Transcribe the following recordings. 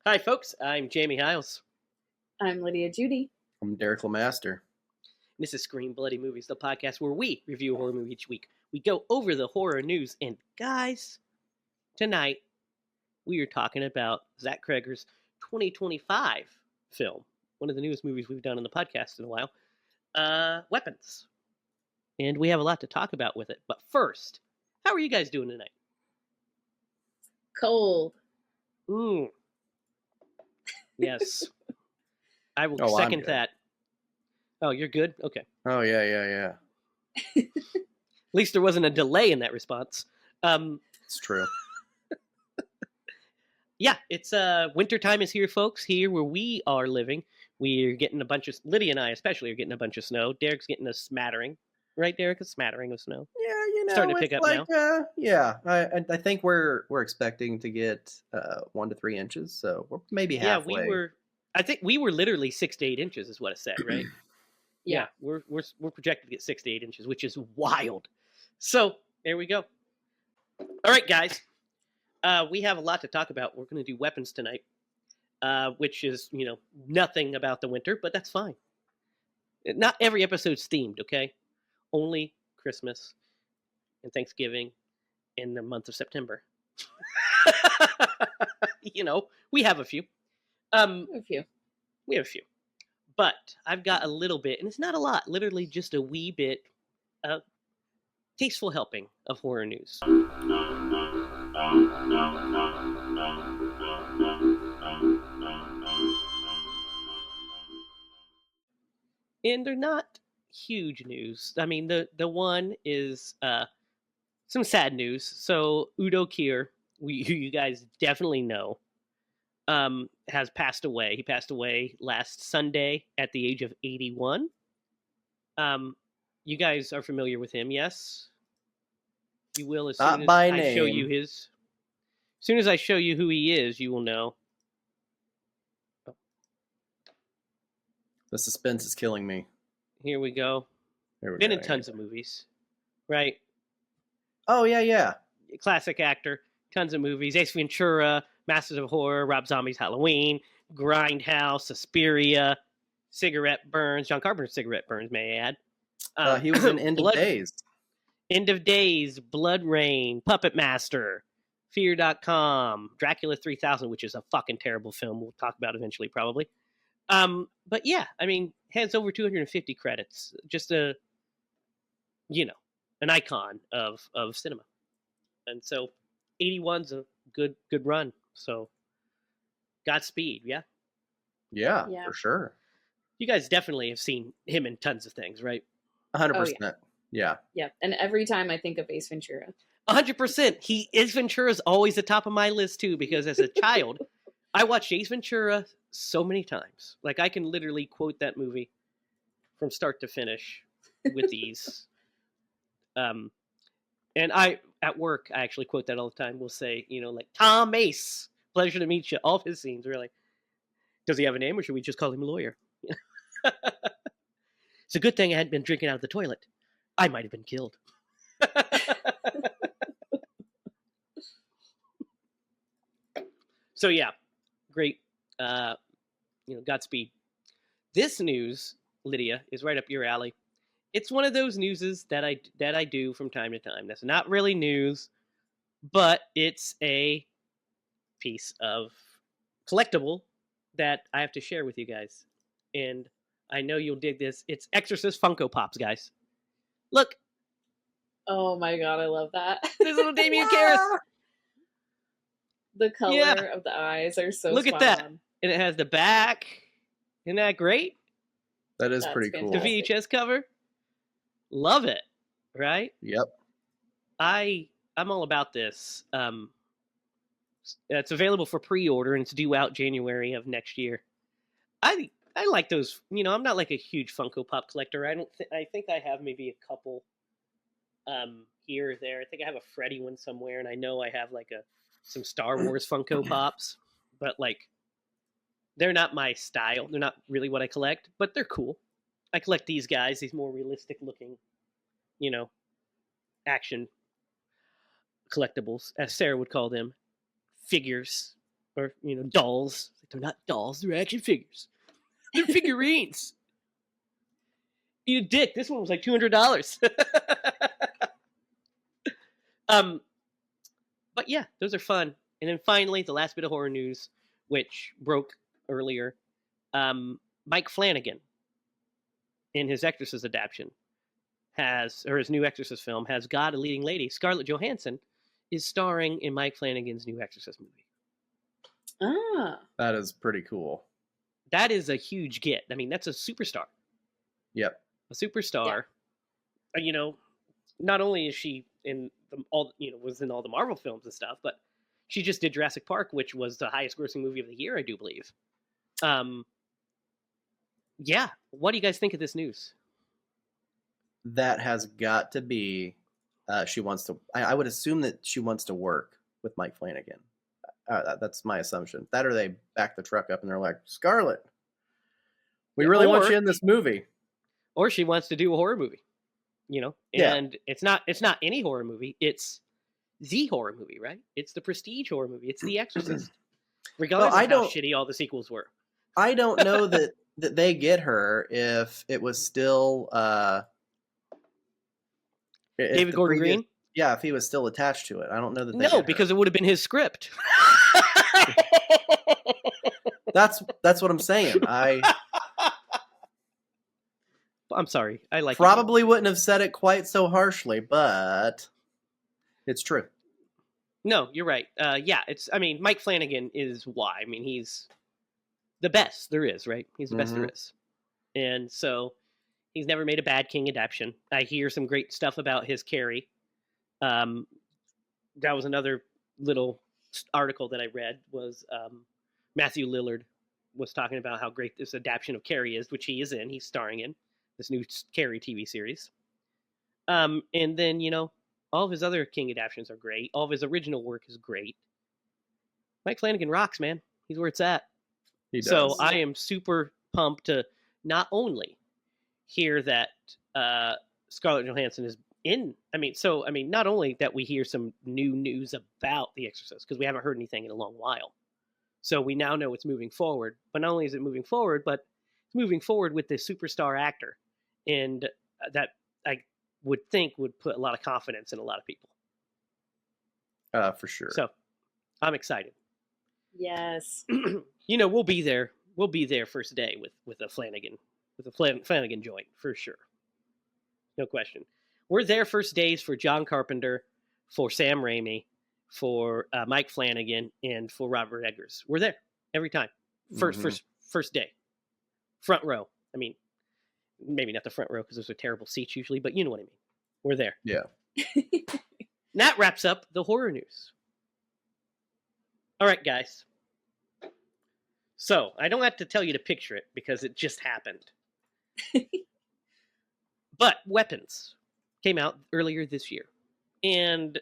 Hi, folks. I'm Jamie Hiles. I'm Lydia Judy. I'm Derek Lemaster. This is Scream Bloody Movies, the podcast where we review a horror movie each week. We go over the horror news, and guys, tonight we are talking about Zack Cregger's 2025 film, one of the newest movies we've done on the podcast in a while, Weapons. And we have a lot to talk about with it. But first, how are you guys doing tonight? Cold. Yes. I will Oh, I'm second good. that. Oh, you're good? Okay. Oh, yeah. At least there wasn't a delay in that response. It's true. Yeah, it's wintertime is here, folks. Here where we are living, we're getting a bunch of, Lydia and I especially are getting a bunch of snow. Derek's getting a smattering. Right, Derek? A smattering of snow. Yeah, Starting to pick up now. Yeah, I think we're expecting to get 1 to 3 inches, so we're maybe halfway. Yeah, I think we were literally 6 to 8 inches is what it said, right? Yeah. We're projected to get 6 to 8 inches, which is wild. So there we go. All right, guys. We have a lot to talk about. We're going to do weapons tonight, which is nothing about the winter, but that's fine. Not every episode's themed, okay? Only Christmas and Thanksgiving in the month of September. We have a few. A few. We have a few. But I've got a little bit, and it's not a lot, literally just a wee bit of tasteful helping of horror news. And they're not huge news. I mean, the one is some sad news. So Udo Kier, who you guys definitely know, has passed away. He passed away last Sunday at the age of 81. You guys are familiar with him, yes? You will as soon as I show you his. As soon as I show you who he is, you will know. Oh. The suspense is killing me. Here we go. Been in tons of movies, right? Oh, yeah. Classic actor, tons of movies. Ace Ventura, Masters of Horror, Rob Zombie's Halloween, Grindhouse, Suspiria, Cigarette Burns, John Carpenter's Cigarette Burns, may I add. He was in End of Days. End of Days, Blood Rain, Puppet Master, Fear.com, Dracula 3000, which is a fucking terrible film we'll talk about eventually, probably. But yeah, I mean, has over 250 credits. Just an icon of cinema. And so 81's a good run. So Godspeed, yeah? Yeah, for sure. You guys definitely have seen him in tons of things, right? 100%. Yeah. Yeah, and every time I think of Ace Ventura. 100%. Ace Ventura is always the top of my list, too, because as a child, I watched Ace Ventura so many times. Like, I can literally quote that movie from start to finish with ease. And at work, I actually quote that all the time. We'll say, like, Tom Ace, pleasure to meet you. All of his scenes, really. Does he have a name, or should we just call him a lawyer? It's a good thing I hadn't been drinking out of the toilet. I might have been killed. So yeah, great. Godspeed. This news, Lydia, is right up your alley. It's one of those newses that I do from time to time. That's not really news, but it's a piece of collectible that I have to share with you guys. And I know you'll dig this. It's Exorcist Funko Pops, guys. Look. Oh my god, I love that. There's little Damien Karras. The color of the eyes are so Look at that. And it has the back. Isn't that great? That's pretty cool. The VHS cover. Love it. Right? Yep. I'm all about this. It's available for pre-order and it's due out January of next year. I like those. I'm not like a huge Funko Pop collector. I think I have maybe a couple here or there. I think I have a Freddy one somewhere, and I know I have like some Star Wars Funko Pops, but like they're not my style. They're not really what I collect, but they're cool. I collect these guys, these more realistic looking, action collectibles, as Sarah would call them, figures. or dolls. They're not dolls; they're action figures. They're figurines. Eat a dick. This one was like $200. But yeah, those are fun. And then finally, the last bit of horror news, which broke earlier. Mike Flanagan, in his Exorcist adaptation, his new Exorcist film, has got a leading lady. Scarlett Johansson is starring in Mike Flanagan's new Exorcist movie. Ah. That is pretty cool. That is a huge get. I mean, that's a superstar. Yep. A superstar. Yeah. Not only is she in was in all the Marvel films and stuff, but she just did Jurassic Park, which was the highest grossing movie of the year, I do believe. Yeah. What do you guys think of this news? That has got to be, she wants to, I would assume that she wants to work with Mike Flanagan. That's my assumption. That or they back the truck up and they're like, Scarlett, we really want you in this movie. Or she wants to do a horror movie, and it's not any horror movie. It's the horror movie, right? It's the prestige horror movie. It's The Exorcist. Regardless of how shitty all the sequels were. I don't know that they get her if it was still David Gordon Green. Yeah, if he was still attached to it. I don't know that. No, because it would have been his script. That's what I'm saying. I'm sorry. I like probably wouldn't have said it quite so harshly, but it's true. No, you're right. Yeah, Mike Flanagan is why. I mean, he's the best there is, right? He's the best there is. And so he's never made a bad King adaptation. I hear some great stuff about his Carrie. That was another little article that I read was Matthew Lillard was talking about how great this adaptation of Carrie is, which he is in. He's starring in this new Carrie TV series. And then, all of his other King adaptations are great. All of his original work is great. Mike Flanagan rocks, man. He's where it's at. He does. So I am super pumped to not only hear that Scarlett Johansson is in. Not only that we hear some new news about The Exorcist, because we haven't heard anything in a long while. So we now know it's moving forward. But not only is it moving forward, but it's moving forward with this superstar actor. And that I would think would put a lot of confidence in a lot of people. For sure. So I'm excited. Yes. We'll be there. We'll be there first day with a Flanagan joint for sure. No question. We're there first days for John Carpenter, for Sam Raimi, for Mike Flanagan, and for Robert Eggers. We're there every time. First day. Front row. I mean, maybe not the front row because those are terrible seats usually, but you know what I mean. We're there. Yeah. That wraps up the horror news. All right, guys. So, I don't have to tell you to picture it because it just happened. But Weapons came out earlier this year. And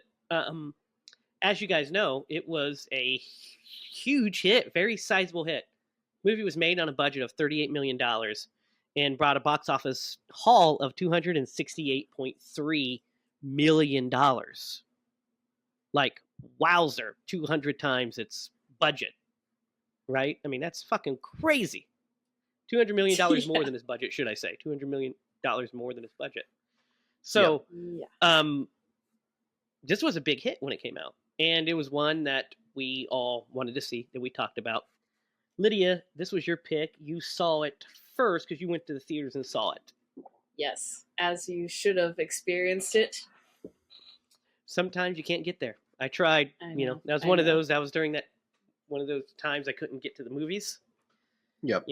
as you guys know, it was a huge hit, very sizable hit. The movie was made on a budget of $38 million and brought a box office haul of $268.3 million. Like, wowzer, 200 times its budget. Right? I mean, that's fucking crazy. $200 million more than his budget, should I say. $200 million more than his budget. So, this was a big hit when it came out. And it was one that we all wanted to see, that we talked about. Lydia, this was your pick. You saw it first because you went to the theaters and saw it. Yes, as you should have experienced it. Sometimes you can't get there. I tried. That was one of those. That was during one of those times I couldn't get to the movies. Yep.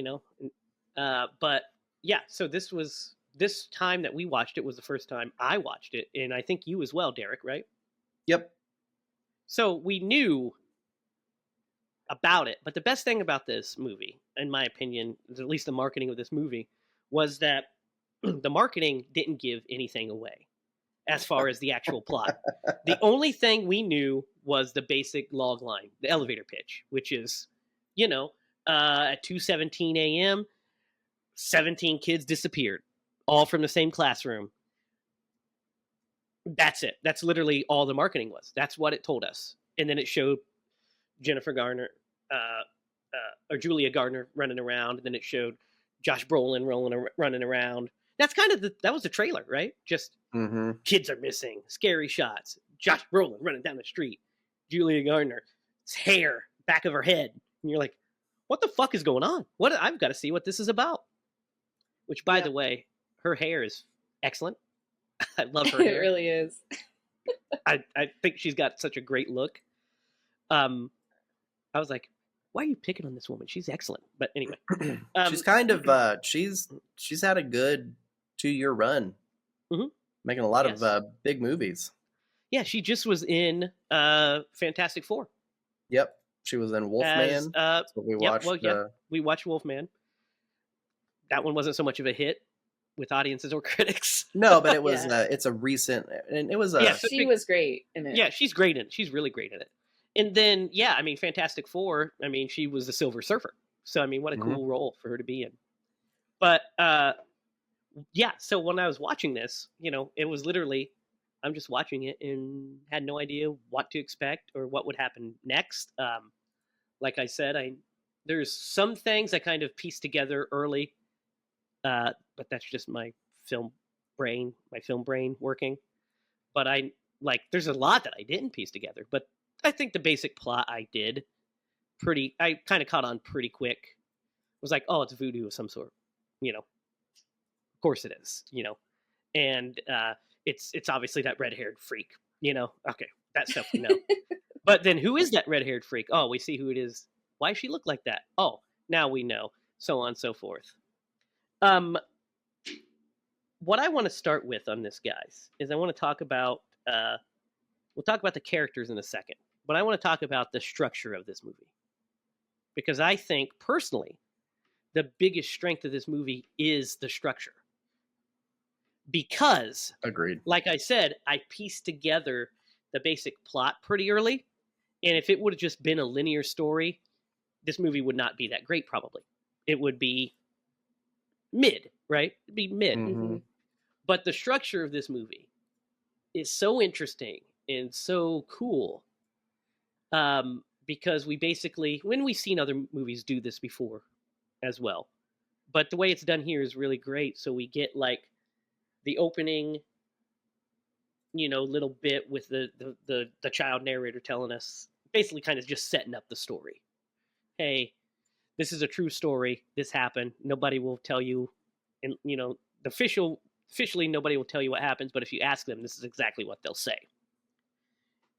But yeah, so this time that we watched it was the first time I watched it, and I think you as well, Derek, right? Yep. So we knew about it, but the best thing about this movie, in my opinion, at least the marketing of this movie, was that the marketing didn't give anything away as far as the actual plot. The only thing we knew was the basic log line, the elevator pitch, which is, at 2:17 a.m., 17 kids disappeared, all from the same classroom. That's it. That's literally all the marketing was. That's what it told us. And then it showed Jennifer Garner or Julia Gardner running around, and then it showed Josh Brolin running around. That's kind of that was the trailer, right? Just kids are missing, scary shots. Josh Brolin running down the street, Julia Gardner's hair back of her head, and you're like, what the fuck is going on? What I've got to see what this is about. Which, by the way, her hair is excellent. I love her hair. It really is. I think she's got such a great look. I was like, why are you picking on this woman? She's excellent. But anyway, she's kind of she's had a good 2-year run, making a lot of big movies. Yeah, she just was in Fantastic Four. Yep, she was in Wolfman. That's what we watched. We watched Wolfman. That one wasn't so much of a hit with audiences or critics. No, but it was. It's a recent, and it was. She was great in it. Yeah, she's great in it. She's really great in it. And then, I mean, Fantastic Four. I mean, she was the Silver Surfer. So, I mean, what a cool role for her to be in. But so when I was watching this, it was literally, I'm just watching it and had no idea what to expect or what would happen next. Like I said, there's some things I kind of pieced together early. But that's just my film brain working. But there's a lot that I didn't piece together. But I think the basic plot I did I kind of caught on pretty quick. It was like, oh, it's voodoo of some sort, Of course it is, And it's obviously that red-haired freak, Okay, that stuff we know. But then who is that red-haired freak? Oh, we see who it is. Why does she look like that? Oh, now we know. So on and so forth. What I want to start with on this, guys, is I want to talk about, we'll talk about the characters in a second, but I want to talk about the structure of this movie. Because I think, personally, the biggest strength of this movie is the structure. Because, agreed. Like I said, I pieced together the basic plot pretty early, and if it would have just been a linear story, this movie would not be that great, probably. It would be mid, right? It'd be mid. Mm-hmm. But the structure of this movie is so interesting and so cool. Because we basically, when we've seen other movies do this before as well, but the way it's done here is really great. So we get like the opening, little bit with the child narrator telling us, basically kind of just setting up the story. Hey, this is a true story. This happened. Nobody will tell you, and officially nobody will tell you what happens. But if you ask them, this is exactly what they'll say.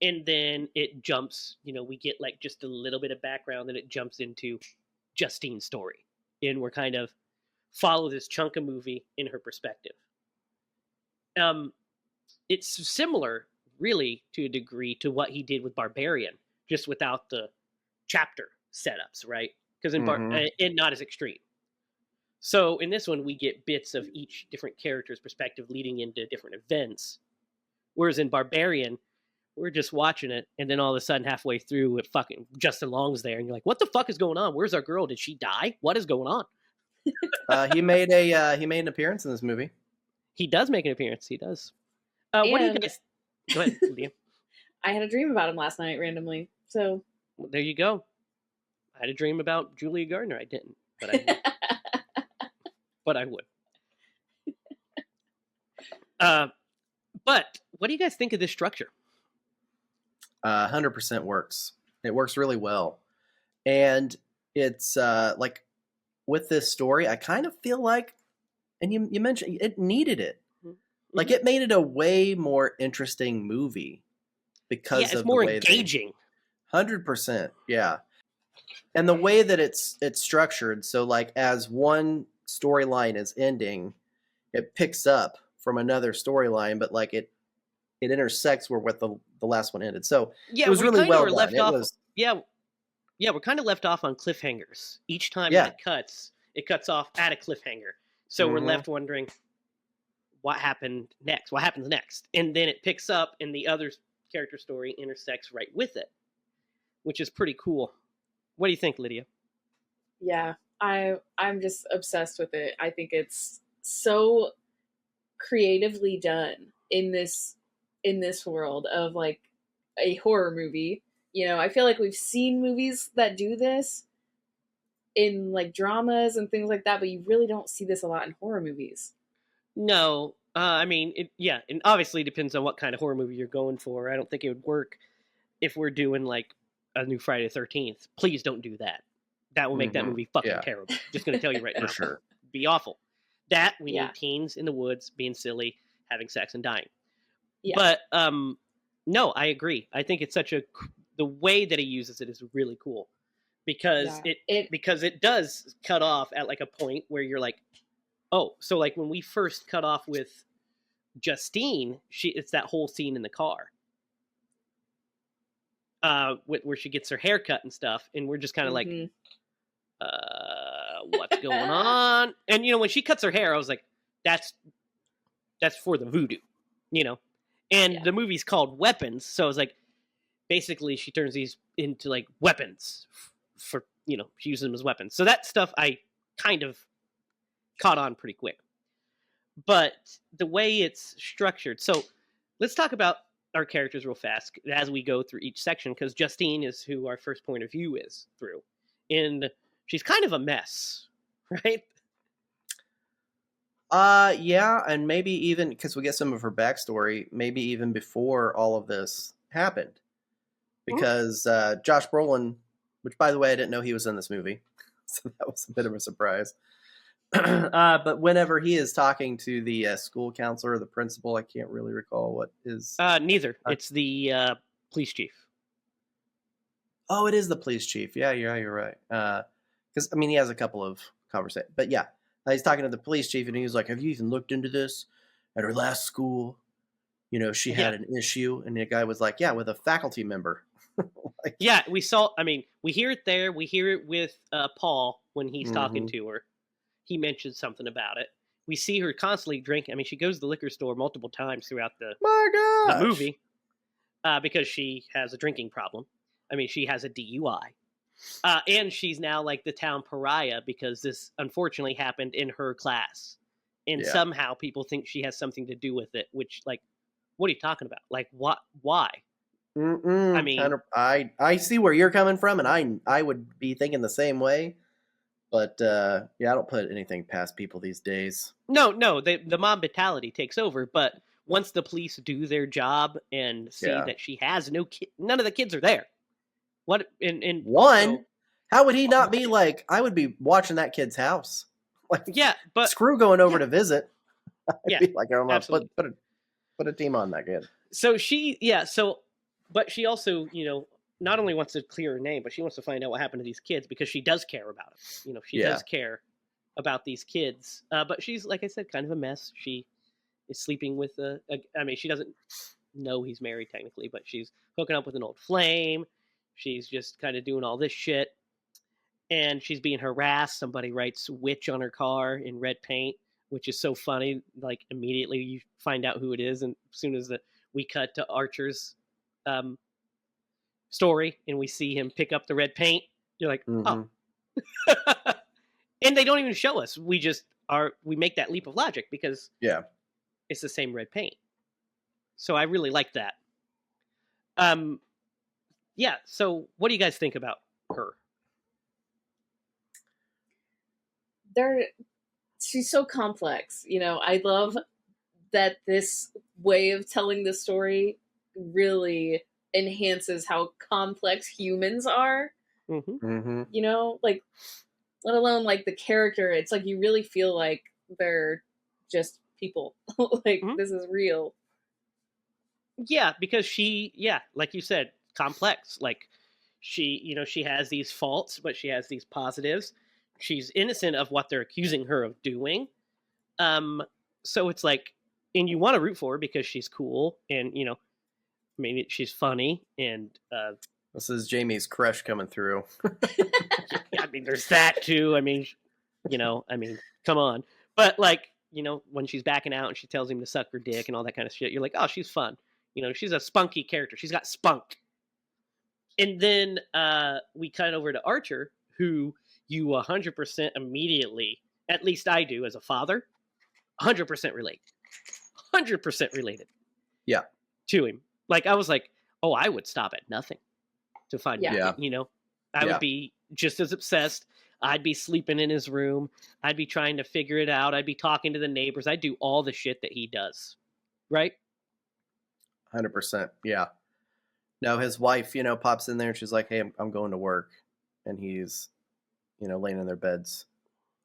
And then it jumps. We get like just a little bit of background, and it jumps into Justine's story, and we're kind of follow this chunk of movie in her perspective. It's similar, really, to a degree, to what he did with Barbarian, just without the chapter setups, right? Because and not as extreme. So in this one, we get bits of each different character's perspective leading into different events. Whereas in Barbarian, we're just watching it, and then all of a sudden, halfway through, it fucking Justin Long's there, and you're like, "What the fuck is going on? Where's our girl? Did she die? What is going on?" He made an appearance in this movie. He does make an appearance. He does. What do you guys? Go ahead, Liam. I had a dream about him last night randomly. So well, there you go. I had a dream about Julia Gardner. I didn't, but I would. But I would. But what do you guys think of this structure? 100% works. It works really well. And it's like with this story, I kind of feel like, and you mentioned it needed it. Mm-hmm. Like it made it a way more interesting movie because it's more engaging. 100%. Yeah. And the way that it's structured. So like as one storyline is ending, it picks up from another storyline, but like it intersects where what the last one ended. So it was really well done. We're kind of left off on cliffhangers. Each time it cuts off at a cliffhanger. So we're left wondering what happened next. What happens next? And then it picks up and the other character story intersects right with it, which is pretty cool. What do you think, Lydia? Yeah, I'm just obsessed with it. I think it's so creatively done in this world of like a horror movie I feel like we've seen movies that do this in like dramas and things like that, but you really don't see this a lot in horror movies. No, I mean, yeah, and obviously it depends on what kind of horror movie you're going for. I don't think it would work if we're doing like a new Friday the 13th. Please don't do that. That will make that movie fucking Yeah. terrible. Just gonna tell you right now. For sure. Be awful. That we Yeah. need teens in the woods being silly, having sex, and dying. Yeah. But no, I agree. I think it's the way that he uses it is really cool because it does cut off at like a point where you're like, oh, so like when we first cut off with Justine, it's that whole scene in the car, where she gets her hair cut and stuff, and we're just kind of like, what's going on? And when she cuts her hair, I was like, that's for the voodoo, And the movie's called Weapons, so I was like, basically she turns these into like weapons for she uses them as weapons. So that stuff I kind of caught on pretty quick. But the way it's structured, so let's talk about our characters real fast as we go through each section, because Justine is who our first point of view is through, and she's kind of a mess, right? Yeah, and maybe even because we get some of her backstory, maybe even before all of this happened, because Josh Brolin, which by the way I didn't know he was in this movie, so that was a bit of a surprise. But whenever he is talking to the school counselor or the principal, I can't really recall what is. Neither. It's the police chief. Oh, it is the police chief. Yeah, you're right. Because he has a couple of conversations, but yeah, he's talking to the police chief, and he's like, "Have you even looked into this? At her last school, she had an issue," and the guy was like, "Yeah, with a faculty member." Yeah, we saw. We hear it there. We hear it with Paul when he's talking to her. He mentions something about it. We see her constantly drinking. She goes to the liquor store multiple times throughout the movie because she has a drinking problem. She has a DUI. And she's now like the town pariah because this unfortunately happened in her class. And somehow people think she has something to do with it, which, like, what are you talking about? Like, what? Why? I see where you're coming from, and I would be thinking the same way. But I don't put anything past people these days. No, the mob mentality takes over. But once the police do their job and see that she has none of the kids are there. What? And one, also, how would he not be like? I would be watching that kid's house. Like, but screw going over to visit. I'd be like, I'm absolutely. Put a team on that kid. But she also, not only wants to clear her name, but she wants to find out what happened to these kids because she does care about them. She does care about these kids. But she's, like I said, kind of a mess. She is sleeping with she doesn't know he's married technically, but she's hooking up with an old flame. She's just kind of doing all this shit. And she's being harassed. Somebody writes witch on her car in red paint, which is so funny. Like, immediately you find out who it is. And as soon as we cut to Archer's story and we see him pick up the red paint, you're like, oh. And they don't even show us. We make that leap of logic because it's the same red paint. So I really like that. So what do you guys think about her? She's so complex. I love that this way of telling the story really enhances how complex humans are. Like, let alone like the character. It's like you really feel like they're just people. Like, this is real. Yeah, because she, like you said, complex. Like, she has these faults, but she has these positives. She's innocent of what they're accusing her of doing. So it's like, and you want to root for her because she's cool and, she's funny and... this is Jamie's crush coming through. There's that too. Come on. But like, when she's backing out and she tells him to suck her dick and all that kind of shit, you're like, oh, she's fun. She's a spunky character. She's got spunk. And then we cut over to Archer, who you 100% immediately, at least I do as a father, 100% relate. 100% related. Yeah. To him. Like, I was like, oh, I would stop at nothing. to find Yeah. me. I would be just as obsessed. I'd be sleeping in his room. I'd be trying to figure it out. I'd be talking to the neighbors. I'd do all the shit that he does. Right? 100%. Yeah. No, his wife, pops in there and she's like, "Hey, I'm going to work," and he's, laying in their beds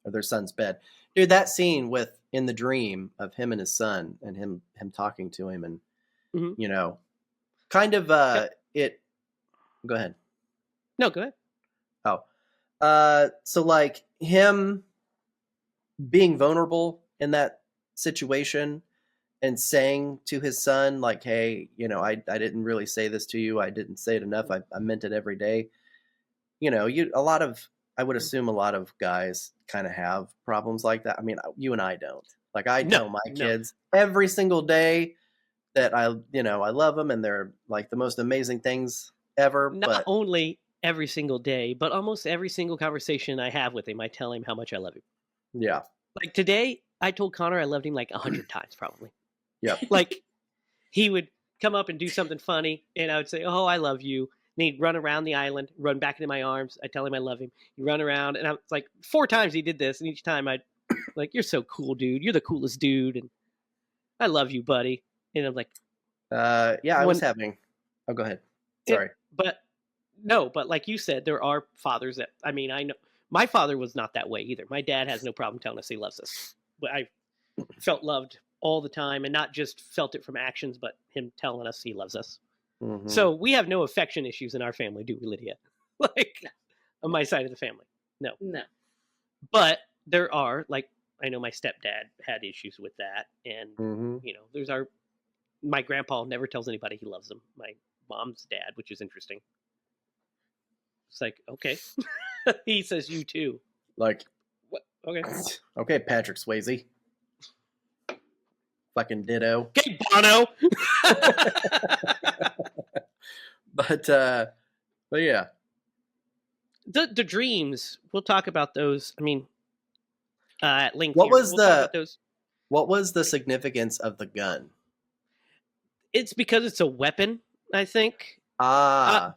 or their son's bed. Dude, that scene in the dream of him and his son and him talking to him and kind of it. Go ahead. No, go ahead. So like him being vulnerable in that situation and saying to his son, like, "Hey, I didn't really say this to you. I didn't say it enough. I meant it every day." I would assume a lot of guys kind of have problems like that. I mean, you and I don't. Like, I tell my kids every single day that I love them and they're like the most amazing things ever. Not only every single day, but almost every single conversation I have with him, I tell him how much I love him. Yeah. Like today, I told Connor I loved him like 100 times probably. Yeah. Like he would come up and do something funny and I would say, "Oh, I love you." And he'd run around the island, run back into my arms. I tell him I love him. He'd run around, and I was like 4 times he did this, and each time I'd like, "You're so cool, dude. You're the coolest dude, and I love you, buddy." And I'm like, I was having. Oh, go ahead. Sorry. But like you said, there are fathers that I know my father was not that way either. My dad has no problem telling us he loves us, but I felt loved all the time, and not just felt it from actions, but him telling us he loves us. Mm-hmm. So we have no affection issues in our family, do we, Lydia? Like on my side of the family, no. But there are, like, I know my stepdad had issues with that, and there's my grandpa never tells anybody he loves them. My mom's dad, which is interesting. It's like, okay, he says you too. Like, what? Okay, okay, Patrick Swayze. Fucking ditto. Okay, Bono. But yeah. The dreams, we'll talk about those. I mean, at length. What was the significance of the gun? It's because it's a weapon, I think. But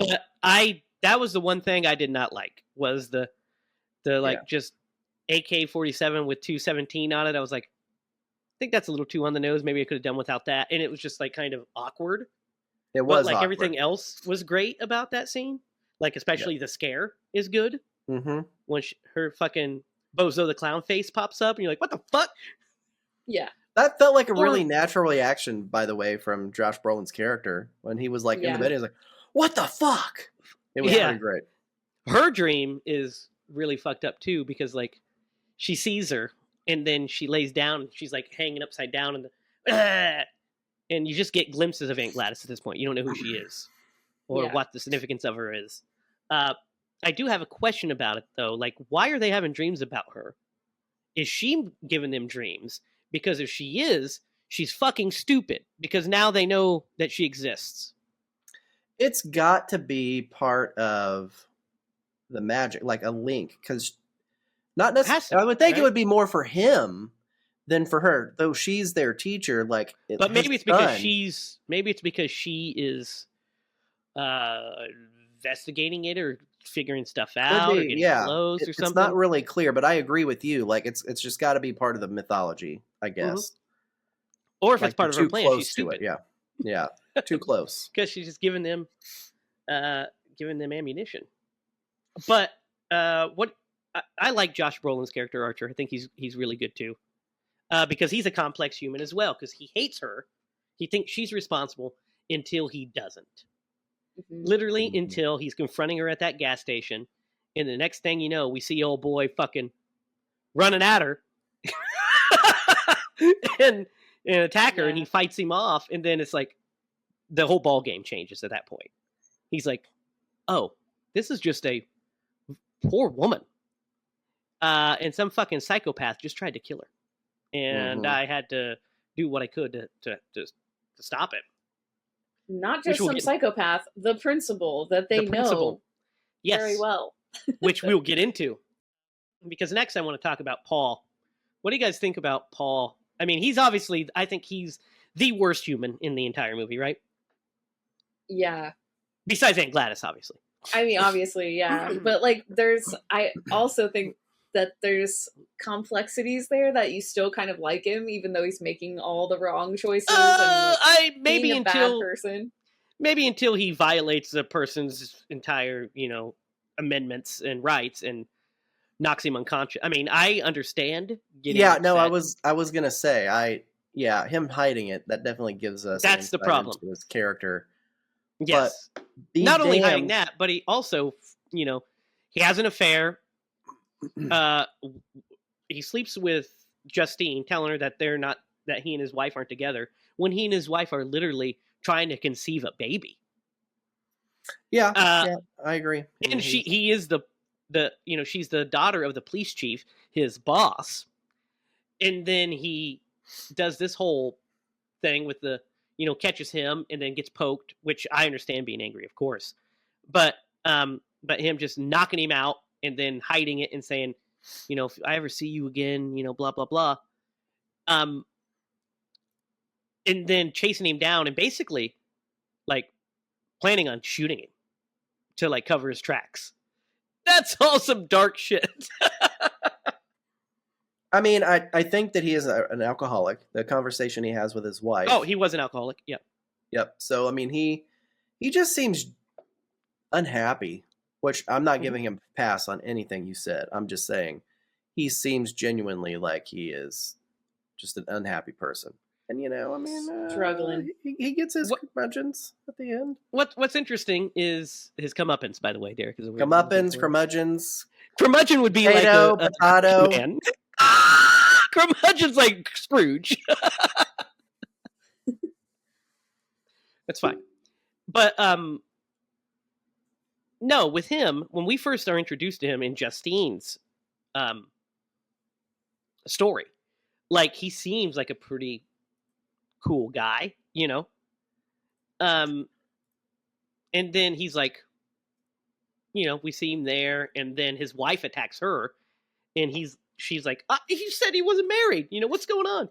that was the one thing I did not like was the just AK-47 with 217 on it. I was like, I think that's a little too on the nose. Maybe I could have done without that. And it was just like kind of awkward. It was, but like awkward. Everything else was great about that scene. Like especially the scare is good. Mm-hmm. When her fucking Bozo the clown face pops up, and you're like, "What the fuck?" Yeah, that felt like a really natural reaction, by the way, from Josh Brolin's character when he was like in the bed. He was like, "What the fuck?" It was pretty great. Her dream is really fucked up too because like she sees her and then she lays down and she's like hanging upside down and you just get glimpses of Aunt Gladys at this point. You don't know who she is or what the significance of her is. I do have a question about it though. Like, why are they having dreams about her? Is she giving them dreams? Because if she is, she's fucking stupid because now they know that she exists. It's got to be part of the magic, like a link, because not necessarily. I would think it would be more for him than for her, though she's their teacher. Like, but maybe it's because she is investigating it or figuring stuff out or getting clothes or something. It's not really clear, but I agree with you. Like, it's just got to be part of the mythology, I guess. Mm-hmm. Or if it's part of her plan, she's stupid. Yeah, too close. Because she's just giving them ammunition. But what I like Josh Brolin's character Archer. I think he's really good too, because he's a complex human as well. Because he hates her, he thinks she's responsible until he doesn't. Mm-hmm. Literally until he's confronting her at that gas station, and the next thing you know, we see old boy fucking running at her and attack her, and he fights him off, and then it's like the whole ball game changes at that point. He's like, "Oh, this is just a poor woman, and some fucking psychopath just tried to kill her, and I had to do what I could to stop it." Not just some psychopath, the principal that they know very well. Which we'll get into. Because next I want to talk about Paul. What do you guys think about Paul? I mean, I think he's the worst human in the entire movie, right? Yeah. Besides Aunt Gladys, obviously. I mean, obviously, yeah. But like I also think that there's complexities there that you still kind of like him, even though he's making all the wrong choices and like being a bad person. Maybe until he violates a person's entire, amendments and rights and knocks him unconscious. I mean, I understand getting Yeah, no, upset. I was gonna say, him hiding it, that definitely gives us an That's the insight problem. into his character. Yes. But be Not only hiding damned, that, but he also, he has an affair. He sleeps with Justine, telling her that that he and his wife aren't together, when he and his wife are literally trying to conceive a baby. yeah, Uh, I agree. and he is she's the daughter of the police chief, his boss. And then he does this whole thing with the, catches him and then gets poked, which I understand being angry, of course. But him just knocking him out and then hiding it and saying, if I ever see you again, blah, blah, blah. And then chasing him down and basically like planning on shooting him to like cover his tracks. That's all some dark shit. I mean, I think that he is an alcoholic. The conversation he has with his wife. Oh, he was an alcoholic. Yep. Yep. So I mean, he just seems unhappy, which I'm not giving him a pass on anything you said. I'm just saying he seems genuinely like he is just an unhappy person. And I mean, struggling. He gets his curmudgeons at the end. What's interesting is his comeuppance, by the way, Derek. Comeuppance, curmudgeons. Curmudgeon would be potato, like potato. Man. Curmudgeon's like Scrooge. That's fine. But no, with him, when we first are introduced to him in Justine's story, like he seems like a pretty cool guy, and then he's like, we see him there, and then his wife attacks her, and she's like, he said he wasn't married, what's going on?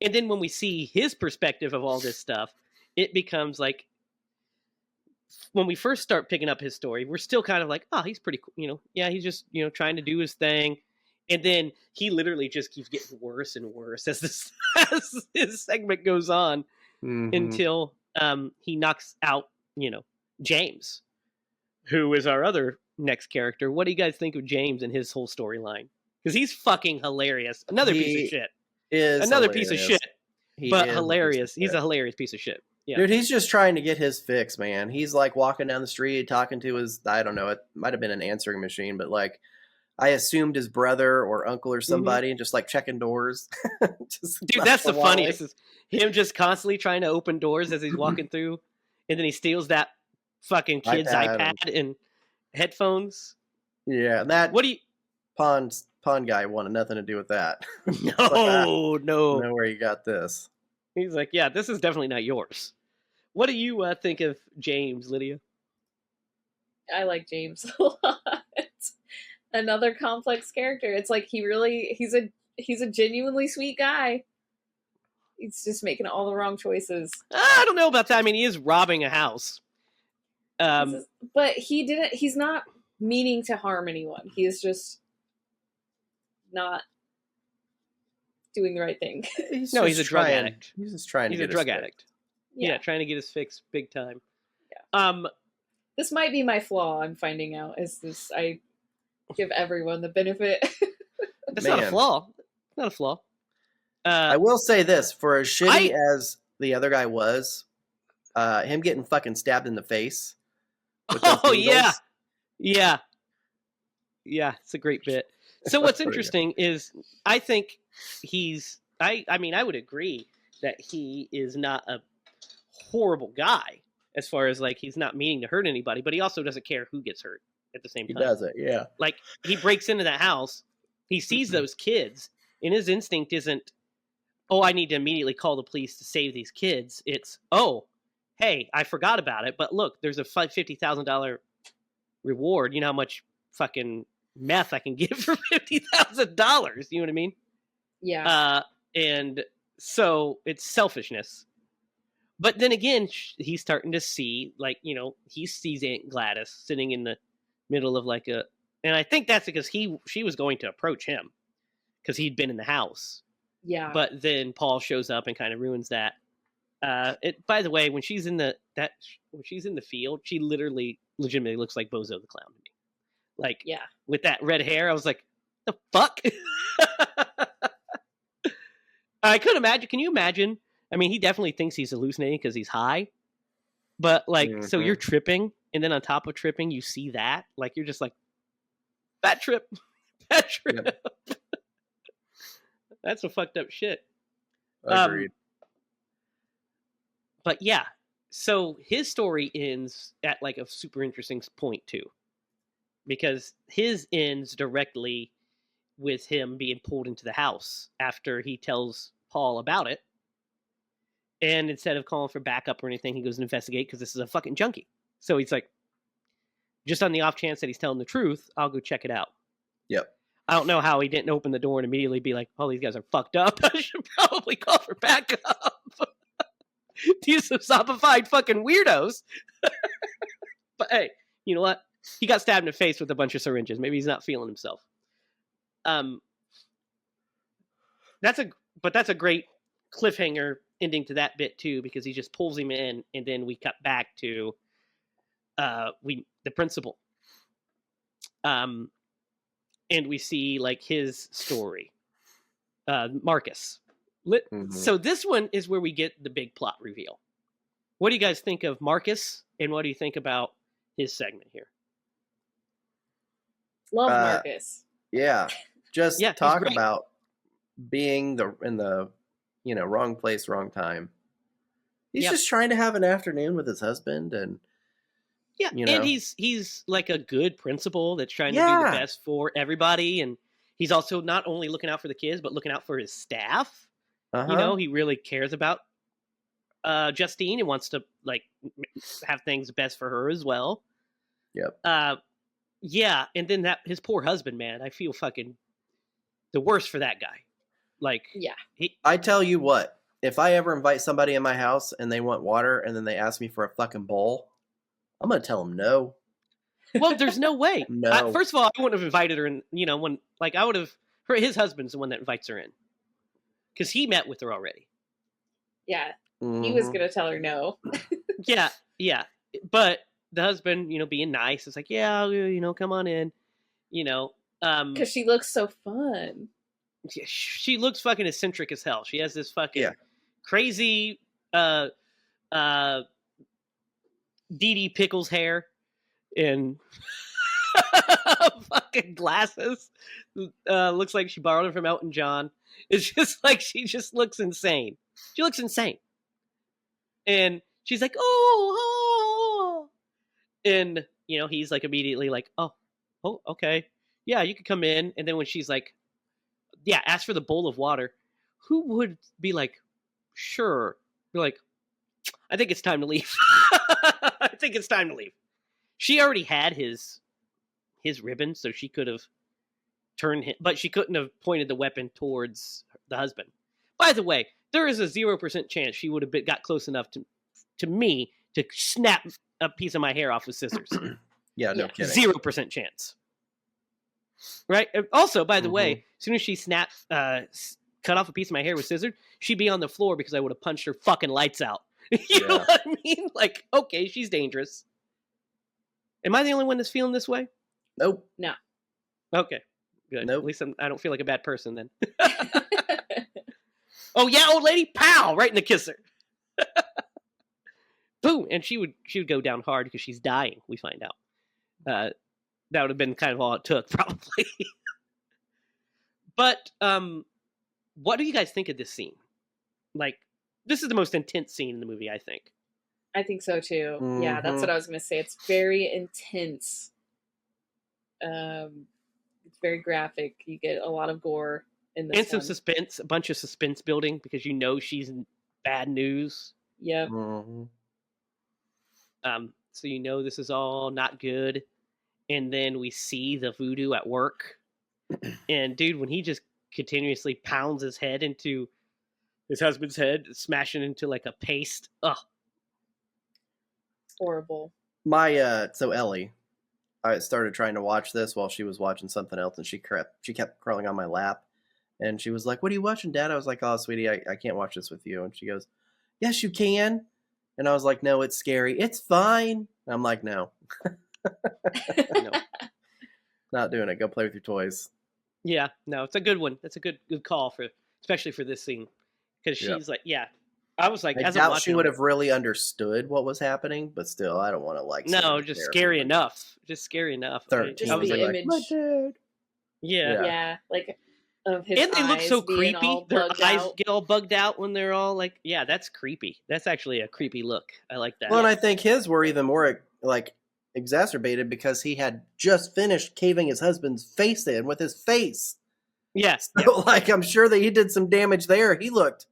And then when we see his perspective of all this stuff, it becomes like, when we first start picking up his story, we're still kind of like, he's pretty cool, he's just, trying to do his thing. And then he literally just keeps getting worse and worse as his segment goes on, until he knocks out, James, who is our other next character. What do you guys think of James and his whole storyline? Because he's fucking hilarious. Another piece of shit. Another piece of shit. But hilarious. He's a hilarious piece of shit. Yeah. Dude, he's just trying to get his fix, man. He's like walking down the street talking to his, I don't know, it might have been an answering machine, but like I assumed his brother or uncle or somebody, and just like checking doors. Dude, that's the funniest. Is him just constantly trying to open doors as he's walking through, and then he steals that fucking kid's iPad and headphones. Yeah, that what do you pawn guy wanted nothing to do with that. No, like, no. I know where you got this. He's like, yeah, this is definitely not yours. What do you think of James, Lydia? I like James a lot. Another complex character. It's like he's a genuinely sweet guy. He's just making all the wrong choices. I don't know about that. I mean, he is robbing a house. But he's not meaning to harm anyone. He is just not doing the right thing. He's a drug addict. He's just trying to get a drug addict. Yeah, trying to get his fix big time. Yeah. This might be my flaw, I'm finding out, is this I give everyone the benefit. That's not a flaw. Not a flaw. I will say this, for as shitty as the other guy was, him getting fucking stabbed in the face. Oh, yeah. Yeah. Yeah, it's a great bit. So what's interesting is I think I mean, I would agree that he is not a horrible guy as far as like he's not meaning to hurt anybody, but he also doesn't care who gets hurt at the same time. He does it, yeah. Like he breaks into that house, he sees those kids, and his instinct isn't, I need to immediately call the police to save these kids. It's, hey, I forgot about it, but look, there's a $50,000 reward. You know how much fucking meth I can get for $50,000? You know what I mean? Yeah. And so it's selfishness. But then again, he's starting to see, like, he sees Aunt Gladys sitting in the middle of like a, and I think that's because she was going to approach him because he'd been in the house. Yeah. But then Paul shows up and kind of ruins that. By the way, when she's in the field, she legitimately looks like Bozo the Clown to me. Like, yeah, with that red hair, I was like, the fuck? I couldn't imagine. Can you imagine? I mean, he definitely thinks he's hallucinating because he's high. But, like, so you're tripping, and then on top of tripping, you see that. Like, you're just like, bad trip. Bad trip. Yep. That's some fucked up shit. Agreed. But, yeah. So his story ends at, like, a super interesting point, too. Because his ends directly with him being pulled into the house after he tells Paul about it. And instead of calling for backup or anything, he goes and investigate because this is a fucking junkie. So he's like, just on the off chance that he's telling the truth, I'll go check it out. Yep. I don't know how he didn't open the door and immediately be like, oh, these guys are fucked up. I should probably call for backup. These are zombified fucking weirdos. But hey, you know what? He got stabbed in the face with a bunch of syringes. Maybe he's not feeling himself. That's a great cliffhanger ending to that bit too, because he just pulls him in, and then we cut back to the principal, and we see like his story, Marcus. So this one is where we get the big plot reveal. What do you guys think of Marcus, and what do you think about his segment here? Love Marcus. Yeah, just talk about being in the wrong place, wrong time. He's just trying to have an afternoon with his husband, and and he's like a good principal that's trying to do the best for everybody, and he's also not only looking out for the kids but looking out for his staff. He really cares about Justine and wants to like have things best for her as well. Yep. And then his poor husband, man, I feel fucking the worst for that guy. Like, I tell you what, if I ever invite somebody in my house and they want water and then they ask me for a fucking bowl, I'm going to tell them no. Well, there's no way. No. First of all, I wouldn't have invited her in, when, like, I would have, his husband's the one that invites her in. Because he met with her already. Yeah. He was going to tell her no. Yeah. But the husband, being nice, is like, come on in, because she looks so fun. She looks fucking eccentric as hell. She has this fucking crazy Dee Dee Pickles hair and fucking glasses. Looks like she borrowed them from Elton John. It's just like she just looks insane. She looks insane. And she's like, oh. And, he's like immediately like, oh, okay. Yeah, you could come in. And then when she's like, ask for the bowl of water, who would be like, sure. You're like, I think it's time to leave. I think it's time to leave. She already had his ribbon, so she could have turned him, but she couldn't have pointed the weapon towards the husband. By the way, there is a 0% chance she would have got close enough to me to snap a piece of my hair off with scissors. No kidding. 0% chance. Right? Also, by the way, as soon as she cut off a piece of my hair with scissors, she'd be on the floor because I would have punched her fucking lights out. You know what I mean? Like, okay, she's dangerous. Am I the only one that's feeling this way? Nope. No. Okay. Good. Nope. At least I don't feel like a bad person then. Oh yeah, old lady, pow, right in the kisser. Boom, and she would go down hard because she's dying. We find out. That would have been kind of all it took, probably. But what do you guys think of this scene? Like, this is the most intense scene in the movie, I think. I think so too. Yeah, that's what I was going to say. It's very intense. It's very graphic. You get a lot of gore in this. And some suspense, a bunch of suspense building because she's in bad news. Yep. So this is all not good. And then we see the voodoo at work. And dude, when he just continuously pounds his head into his husband's head, smashing into like a paste. Oh, Horrible. So Ellie, I started trying to watch this while she was watching something else, and she kept crawling on my lap, and she was like, "What are you watching, Dad?" I was like, "Oh, sweetie, I can't watch this with you." And she goes, "Yes, you can." And I was like, "No, it's scary. It's fine." And I'm like, "No, no, not doing it. Go play with your toys." Yeah, no, it's a good one. That's a good call for, especially for this scene, because Yep. she's like, yeah. I was like, I as I'm doubt watching, she would have really understood what was happening, but still, I don't want to like. sit no, and just stare scary everybody. enough. Just scary enough. 13. I was the like, image. "My dad." yeah. Yeah, like of his And they look eyes so being creepy. all Their bugged eyes out. get all bugged out when they're all like, yeah, that's creepy. That's actually a creepy look. I like that. Well, and I think his were even more like exacerbated because he had just finished caving his husband's face in with his face. Yeah, So, yeah. like, I'm sure that he did some damage there. He looked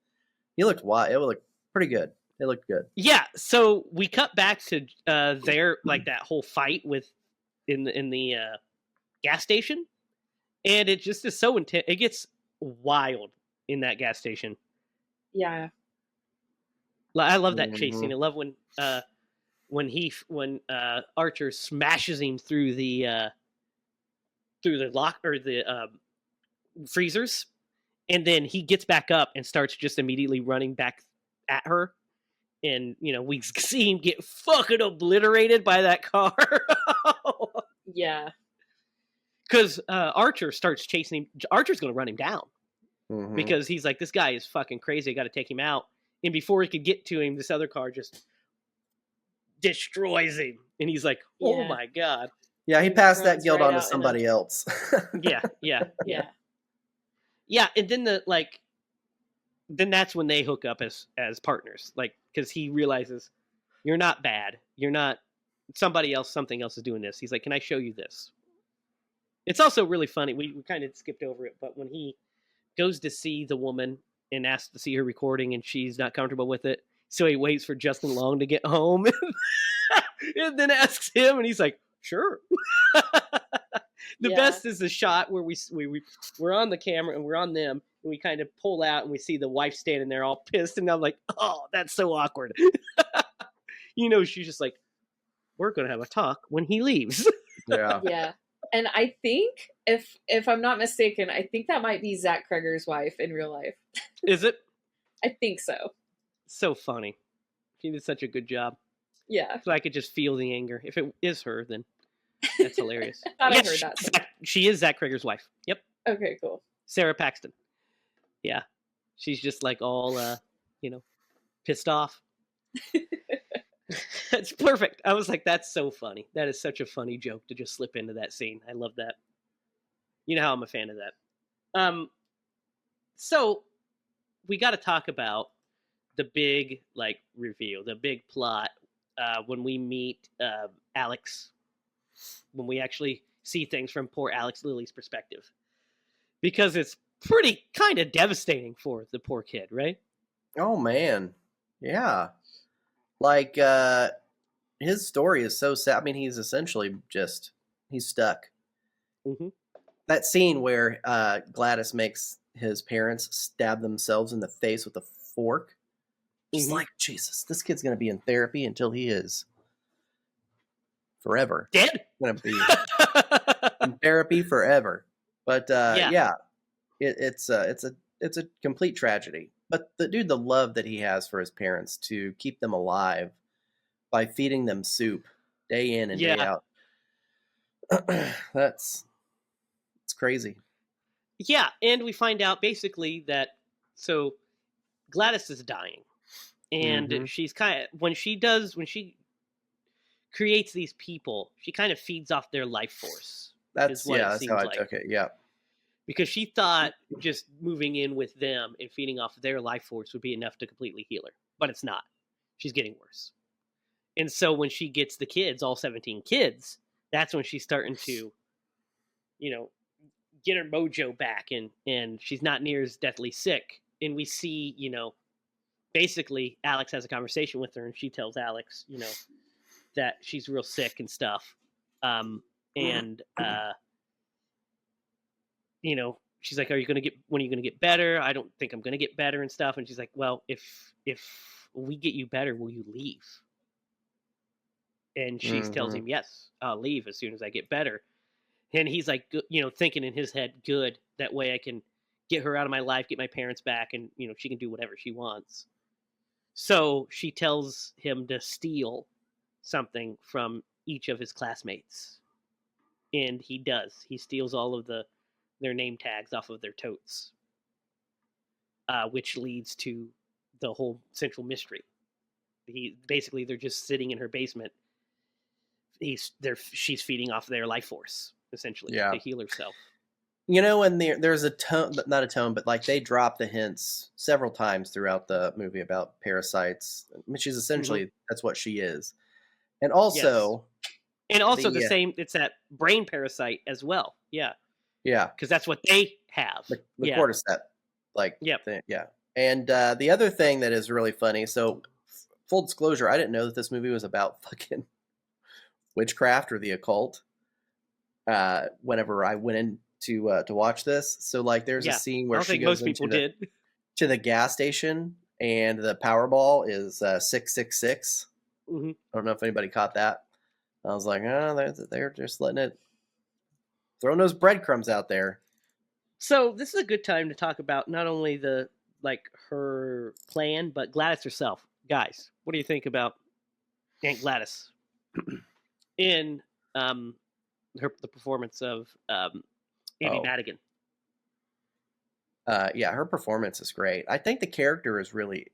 wild. It looked pretty good. It looked good. Yeah, so we cut back to their like that whole fight with in the gas station, and it just is so intense. It gets wild in that gas station. Yeah. I love that chase Mhm. scene. I love when Archer smashes him through the lock or the freezers, and then he gets back up and starts just immediately running back at her. And we see him get fucking obliterated by that car. Yeah. Because Archer starts chasing him. Archer's going to run him down Mhm. because he's like, this guy is fucking crazy. I got to take him out. And before he could get to him, this other car just destroys him. And he's like, oh Yeah. my God. Yeah, he passed that Runs guilt right on to out in a- somebody else. Yeah. Yeah. And then then that's when they hook up as partners. Like, because he realizes you're not bad. You're not something else is doing this. He's like, can I show you this? It's also really funny. We kind of skipped over it, but when he goes to see the woman and asks to see her recording and she's not comfortable with it, so he waits for Justin Long to get home and then asks him, and he's like, sure. The best is the shot where we're on the camera and we're on them, and we kind of pull out and we see the wife standing there all pissed, and I'm like, oh, that's so awkward. She's just like, we're going to have a talk when he leaves. Yeah. Yeah. And I think, if I'm not mistaken, I think that might be Zack Cregger's wife in real life. Is it? I think so. So funny. She did such a good job. Yeah. So I could just feel the anger. If it is her, then that's hilarious. I thought I heard that. She is Zack Cregger's wife. Yep. Okay, cool. Sarah Paxton. Yeah. She's just like all, pissed off. That's perfect. I was like, that's so funny. That is such a funny joke to just slip into that scene. I love that. You know how I'm a fan of that. So we got to talk about the big reveal, the big plot when we meet Alex, when we actually see things from poor Alex Lilly's perspective, because it's pretty kind of devastating for the poor kid, right? Oh man, yeah. Like his story is so sad. I mean, he's essentially he's stuck. Mm-hmm. That scene where Gladys makes his parents stab themselves in the face with a fork. Just like, Jesus, this kid's going to be in therapy until he is forever. Dead? Going to be in therapy forever. But it's a complete tragedy. But the love that he has for his parents to keep them alive by feeding them soup day in and day out. It's crazy. Yeah, and we find out basically that so Gladys is dying. And she's kind of when she creates these people, she kind of feeds off their life force. That's how I took it. Yeah. Because she thought just moving in with them and feeding off their life force would be enough to completely heal her. But it's not. She's getting worse. And so when she gets the kids, all 17 kids, that's when she's starting to, get her mojo back and she's not near as deathly sick. And we see, basically Alex has a conversation with her and she tells Alex, that she's real sick and stuff. She's like, when are you going to get better? I don't think I'm going to get better and stuff. And she's like, well, if we get you better, will you leave? And she tells him, yes, I'll leave as soon as I get better. And he's like, thinking in his head, good, that way I can get her out of my life, get my parents back, and, she can do whatever she wants. So she tells him to steal something from each of his classmates. And he does. He steals all of their name tags off of their totes, which leads to the whole central mystery. They're just sitting in her basement. She's feeding off their life force, essentially, to heal herself. And there's a tone, not a tone, but like they drop the hints several times throughout the movie about parasites. I mean, she's essentially, that's what she is. And also... Yes. And also the same, it's that brain parasite as well. Yeah. Yeah. Because that's what they have. The cordyceps. Yep. Yeah. And the other thing that is really funny, so full disclosure, I didn't know that this movie was about fucking witchcraft or the occult whenever I went in to watch this. So like there's a scene where she goes to the gas station and the Powerball is 666. I don't know if anybody caught that. I was like, oh, they're just throwing those breadcrumbs out there. So this is a good time to talk about not only her plan, but Gladys herself. Guys, what do you think about Aunt Gladys in the performance of Amy Madigan? Yeah, her performance is great. I think the character is really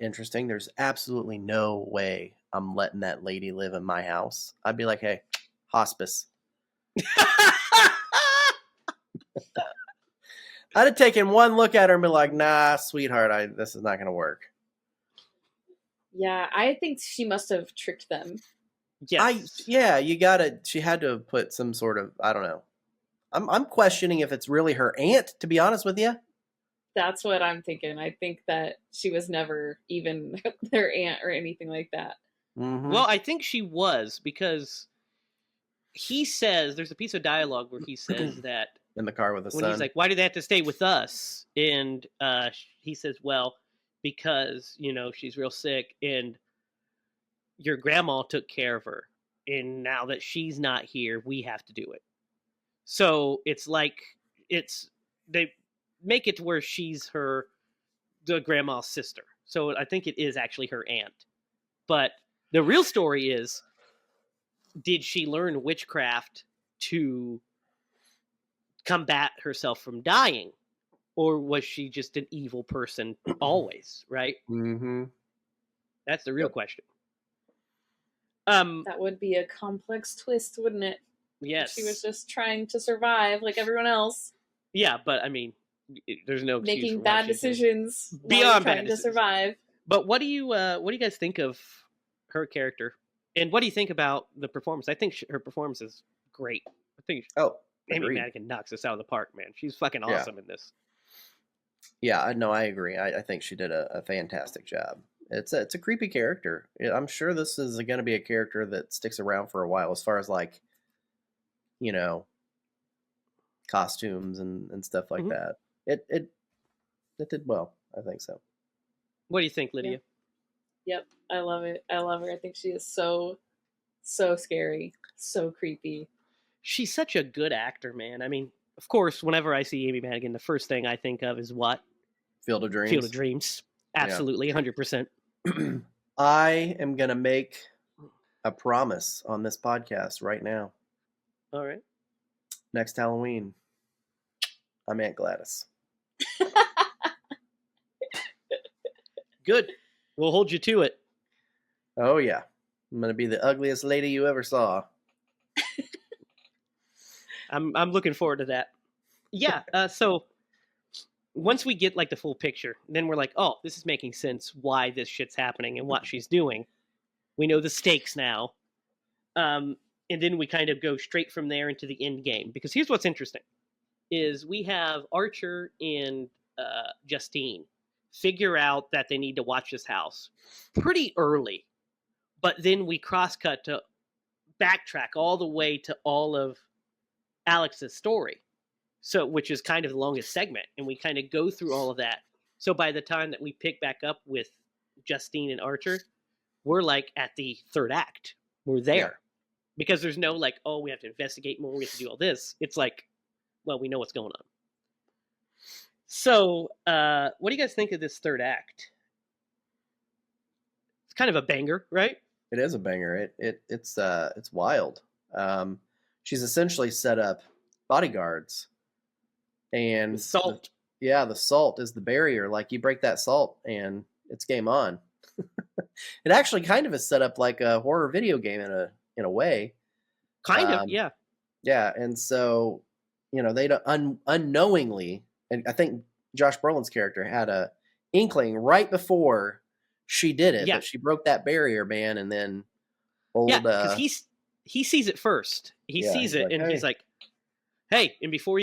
interesting. There's absolutely no way I'm letting that lady live in my house. I'd be like, hey, hospice. I'd have taken one look at her and be like, nah, sweetheart, this is not going to work. Yeah, I think she must have tricked them. Yes. She had to have put some sort of, I don't know. I'm questioning if it's really her aunt, to be honest with you. That's what I'm thinking. I think that she was never even their aunt or anything like that. Mm-hmm. Well, I think she was, because he says, there's a piece of dialogue where he says that in the car with the son. He's like, why do they have to stay with us? And he says, well, because, she's real sick and your grandma took care of her. And now that she's not here, we have to do it. So it's like, they make it to where she's the grandma's sister. So I think it is actually her aunt. But the real story is, did she learn witchcraft to combat herself from dying? Or was she just an evil person always, right? Mm-hmm. That's the real question. That would be a complex twist, wouldn't it? Yes. She was just trying to survive like everyone else. Yeah, but I mean, there's no excuse making for bad decisions beyond trying to survive. But what do you guys think of her character, and what do you think about the performance? I think her performance is great. I think Amy Madigan knocks us out of the park, man. She's fucking awesome in this. Yeah, no, I agree. I think she did a fantastic job. It's a creepy character. I'm sure this is going to be a character that sticks around for a while, as far as like, costumes and stuff like that. It did well. I think so. What do you think, Lydia? Yep, I love it. I love her. I think she is so scary, so creepy. She's such a good actor, man. I mean, of course, whenever I see Amy Madigan, the first thing I think of is what? Field of Dreams. Field of Dreams. Absolutely, 100%. I am going to make a promise on this podcast right now. All right. Next Halloween, I'm Aunt Gladys. Good. We'll hold you to it. Oh, yeah. I'm going to be the ugliest lady you ever saw. I'm looking forward to that. Yeah, so once we get like the full picture, then we're like, oh, this is making sense why this shit's happening and what she's doing. We know the stakes now. And then we kind of go straight from there into the end game. Because here's what's interesting, is we have Archer and Justine figure out that they need to watch this house pretty early. But then we cross-cut to backtrack all the way to all of Alex's story. So, which is kind of the longest segment. And we kind of go through all of that. So by the time that we pick back up with Justine and Archer, we're like at the third act. We're there. Yeah. Because there's no like, oh, we have to investigate more, we have to do all this. It's like, well, we know what's going on. So, what do you guys think of this third act? It's kind of a banger, right? It is a banger. It's wild. She's essentially set up bodyguards, and The salt. the salt is the barrier. Like, you break that salt, and it's game on. It actually kind of is set up like a horror video game in a way. Kind of, yeah. Yeah, and so, they don't unknowingly, and I think Josh Brolin's character had a inkling right before she did it, Yeah. but she broke that barrier, man, and then Yeah, because he sees it first. He Yeah, sees he's it, like, and "Hey." he's like, "Hey!" And before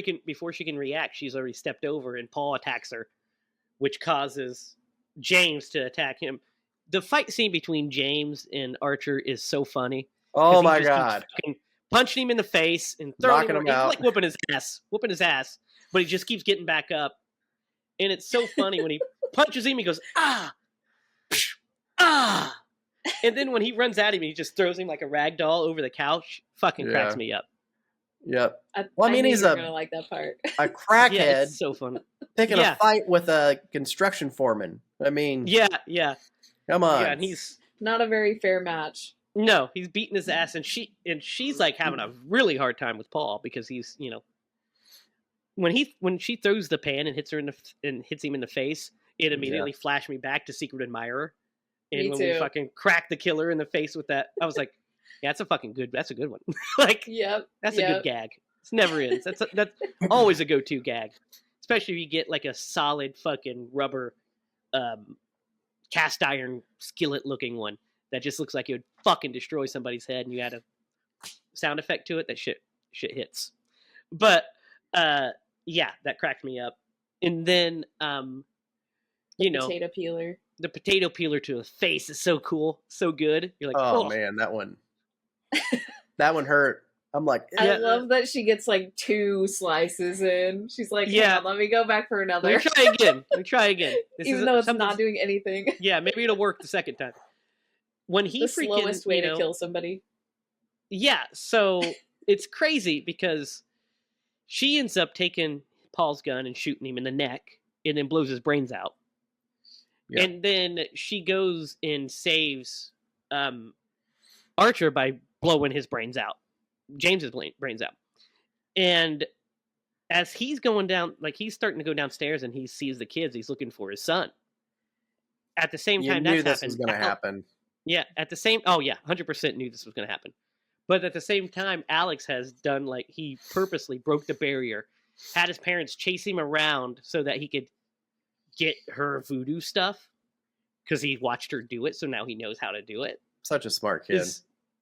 she can react, she's already stepped over, and Paul attacks her, which causes James to attack him. The fight scene between James and Archer is so funny. Oh he my just keeps god. fucking punching him in the face and throwing Knocking him he's out. like whooping his ass, but he just keeps getting back up, and it's so funny when he punches him. He goes ah, psh, ah, and then when he runs at him, he just throws him like a rag doll over the couch. Fucking cracks Yeah. me up. Yep. Well, I mean, knew he's you were a- gonna like that part. A crackhead Yeah, it's so fun. picking Yeah. a fight with a construction foreman. I mean, Yeah, come on. yeah, and he's Not a very fair match. no, he's beating his ass, and she's like having a really hard time with Paul because he's when she throws the pan and hits him in the face, it immediately flashed me back to Secret Admirer, and Me when we too. fucking cracked the killer in the face with that, I was like, yeah, that's a good one. Like Yep. that's a good gag. It's never ends. That's always a go-to gag, especially if you get like a solid fucking rubber, cast iron skillet looking one that just looks like it would fucking destroy somebody's head, and you add a sound effect to it. That shit hits. But yeah, that cracked me up. And then Potato peeler. the potato peeler to the face is so cool, so good. You're like, Oh man, that one hurt. I'm like, Yeah. I love that she gets like 2 slices in. She's like, Yeah. yeah, let me go back for Let another. me try again. This Even is though it's something's- not doing anything. Yeah, maybe it'll work the second time. When he The freaking, slowest way to kill somebody. Yeah, so it's crazy because she ends up taking Paul's gun and shooting him in the neck, and then blows his brains out. Yeah. And then she goes and saves Archer by blowing his brains out, James's brains out. And as he's going down, like he's starting to go downstairs, and he sees the kids, he's looking for his son. At the same you time, knew that's this was happened. going to happen. Yeah, at the same 100% knew this was going to happen. But at the same time, Alex has done like he purposely broke the barrier, had his parents chase him around so that he could get her voodoo stuff because he watched her do it, so now he knows how to do it. Such a smart kid.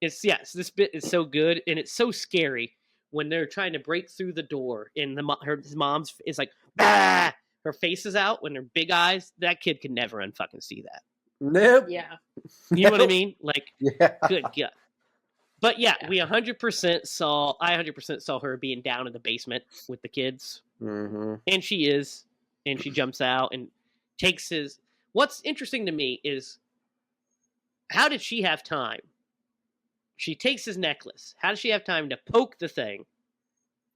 Yes, this bit is so good, and it's so scary when they're trying to break through the door, and his mom's is like, bah! Her face is out when her big eyes. That kid could never unfucking see that. Nope. Yeah. You know what I mean? Like, Yeah. good God. But yeah, Yeah. we 100% saw her being down in the basement with the kids. Mm-hmm. And she is. And she jumps out and takes his. What's interesting to me is how did she have time? She takes his necklace. How does she have time to poke the thing,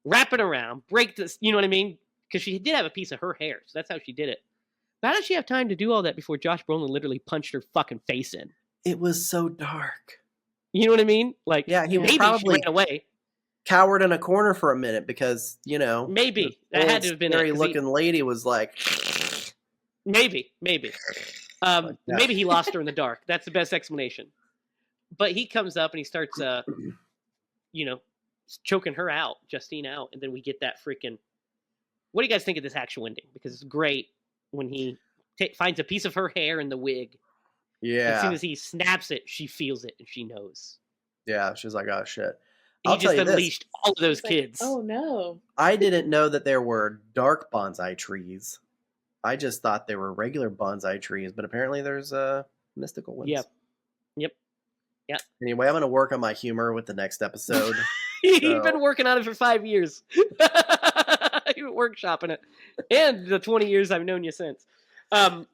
wrap it around, break this? You know what I mean? Because she did have a piece of her hair, so that's how she did it. But how did she have time to do all that before Josh Brolin literally punched her fucking face in? It was so dark. You know what I mean? Like, Yeah, he was maybe probably she ran away. cowered in a corner for a minute because, Maybe the that had to have been scary it, 'cause he- looking lady was like, Maybe. Like that. Maybe he lost her in the dark. That's the best explanation. But he comes up and he starts, choking her out, Justine out, and then we get that freaking. What do you guys think of this actual ending? Because it's great when he finds a piece of her hair in the wig. yeah, As soon as he snaps it, she feels it and she knows. yeah. She's like, oh shit. He I'll tell just you this. unleashed all of those It's like, kids. oh no. I didn't know that there were dark bonsai trees. I just thought they were regular bonsai trees, but apparently there's mystical ones. Yep. Anyway, I'm going to work on my humor with the next episode. He's So- been working on it for 5 years. You've been workshopping it. And the 20 years I've known you since. But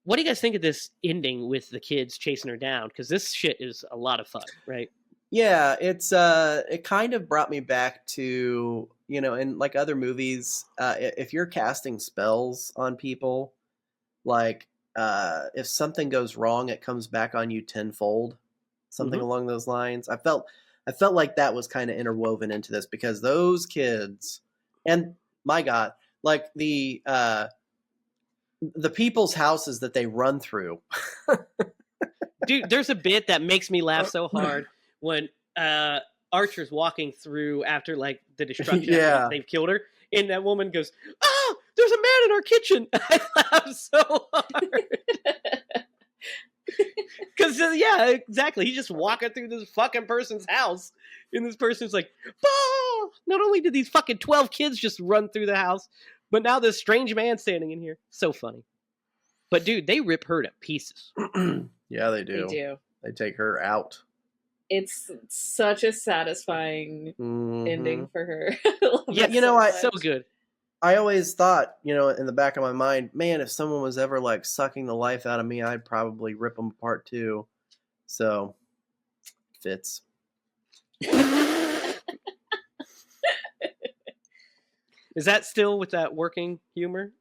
what do you guys think of this ending with the kids chasing her down? Because this shit is a lot of fun, right? Yeah, it kind of brought me back to, in like other movies, if you're casting spells on people, like if something goes wrong, it comes back on you tenfold, something along those lines. I felt like that was kind of interwoven into this, because those kids, and my God, like the people's houses that they run through. Dude, there's a bit that makes me laugh so hard when Archer's walking through after like the destruction. Yeah. They've killed her, and that woman goes, "Oh, there's a man in our kitchen." I laugh so hard. Because yeah, exactly. He's just walking through this fucking person's house, and this person's like, "Oh!" Not only did these fucking 12 kids just run through the house, but now this strange man standing in here. So funny. But dude, they rip her to pieces. Yeah, they do. They do. They take her out. It's such a satisfying ending for her. Yeah, so good. I always thought, in the back of my mind, man, if someone was ever like sucking the life out of me, I'd probably rip them apart too. So, fits. Is that still with that working humor?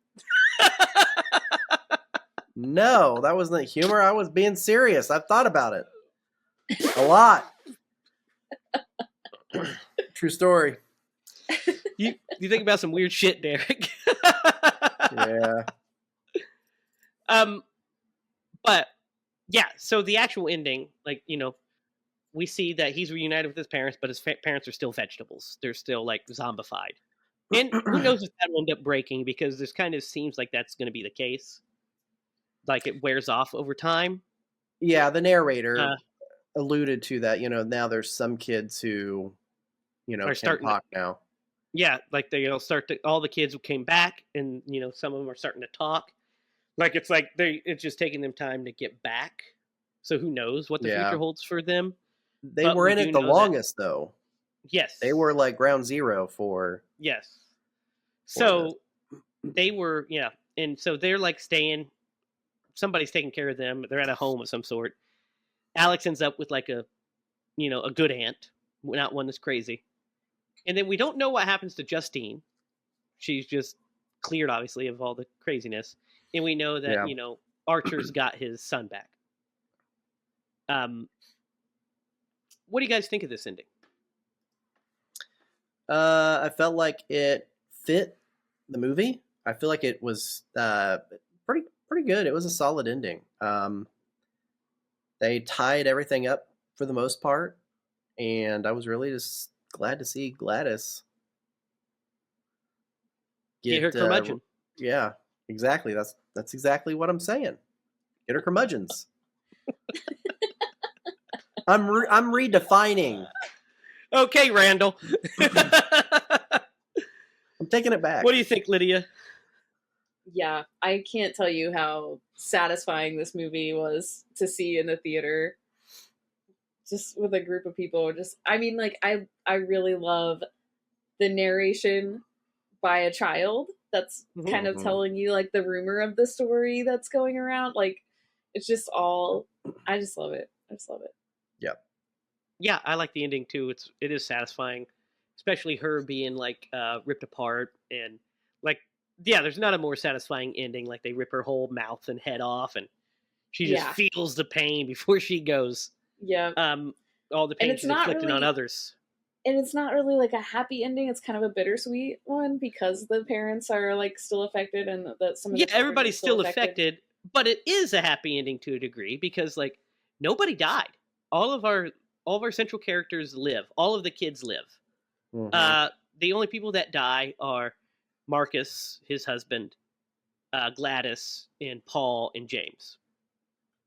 No, that wasn't humor. I was being serious. I've thought about it a lot. True story. You think about some weird shit, Derek. Yeah. But yeah, so the actual ending, like, we see that he's reunited with his parents, but his parents are still vegetables. They're still like zombified. And who knows if that will end up breaking, because this kind of seems like that's going to be the case. Like it wears off over time. Yeah, the narrator alluded to that. Now there's some kids who, are can talk now. Yeah, like they all the kids came back, and some of them are starting to talk. Like it's just taking them time to get back. So who knows what the future holds for them? They were in it the longest, though. Yes, they were like ground zero for. Yes. So they were, and so they're like staying. Somebody's taking care of them. They're at a home of some sort. Alex ends up with like a good aunt, not one that's crazy. And then we don't know what happens to Justine. She's just cleared, obviously, of all the craziness. And we know that, Archer's got his son back. What do you guys think of this ending? I felt like it fit the movie. I feel like it was pretty good. It was a solid ending. They tied everything up for the most part, and I was really just glad to see Gladys get her curmudgeon. Yeah, exactly. That's exactly what I'm saying. Get her curmudgeons. I'm redefining. Okay, Randall. I'm taking it back. What do you think, Lydia? Yeah, I can't tell you how satisfying this movie was to see in the theater. Just with a group of people. I really love the narration by a child that's kind of telling you like the rumor of the story that's going around. Like, it's just all, I just love it. I just love it. Yep. Yeah, I like the ending too. It is satisfying, especially her being like ripped apart, and like, yeah, there's not a more satisfying ending. Like they rip her whole mouth and head off, and she just feels the pain before she goes. Yeah. All the pain she's inflicting on others. And it's not really like a happy ending. It's kind of a bittersweet one, because the parents are like still affected, and that some of the everybody's still affected, but it is a happy ending to a degree, because like nobody died. All of our central characters live. All of the kids live. Mm-hmm. The only people that die are Marcus, his husband, Gladys, and Paul and James.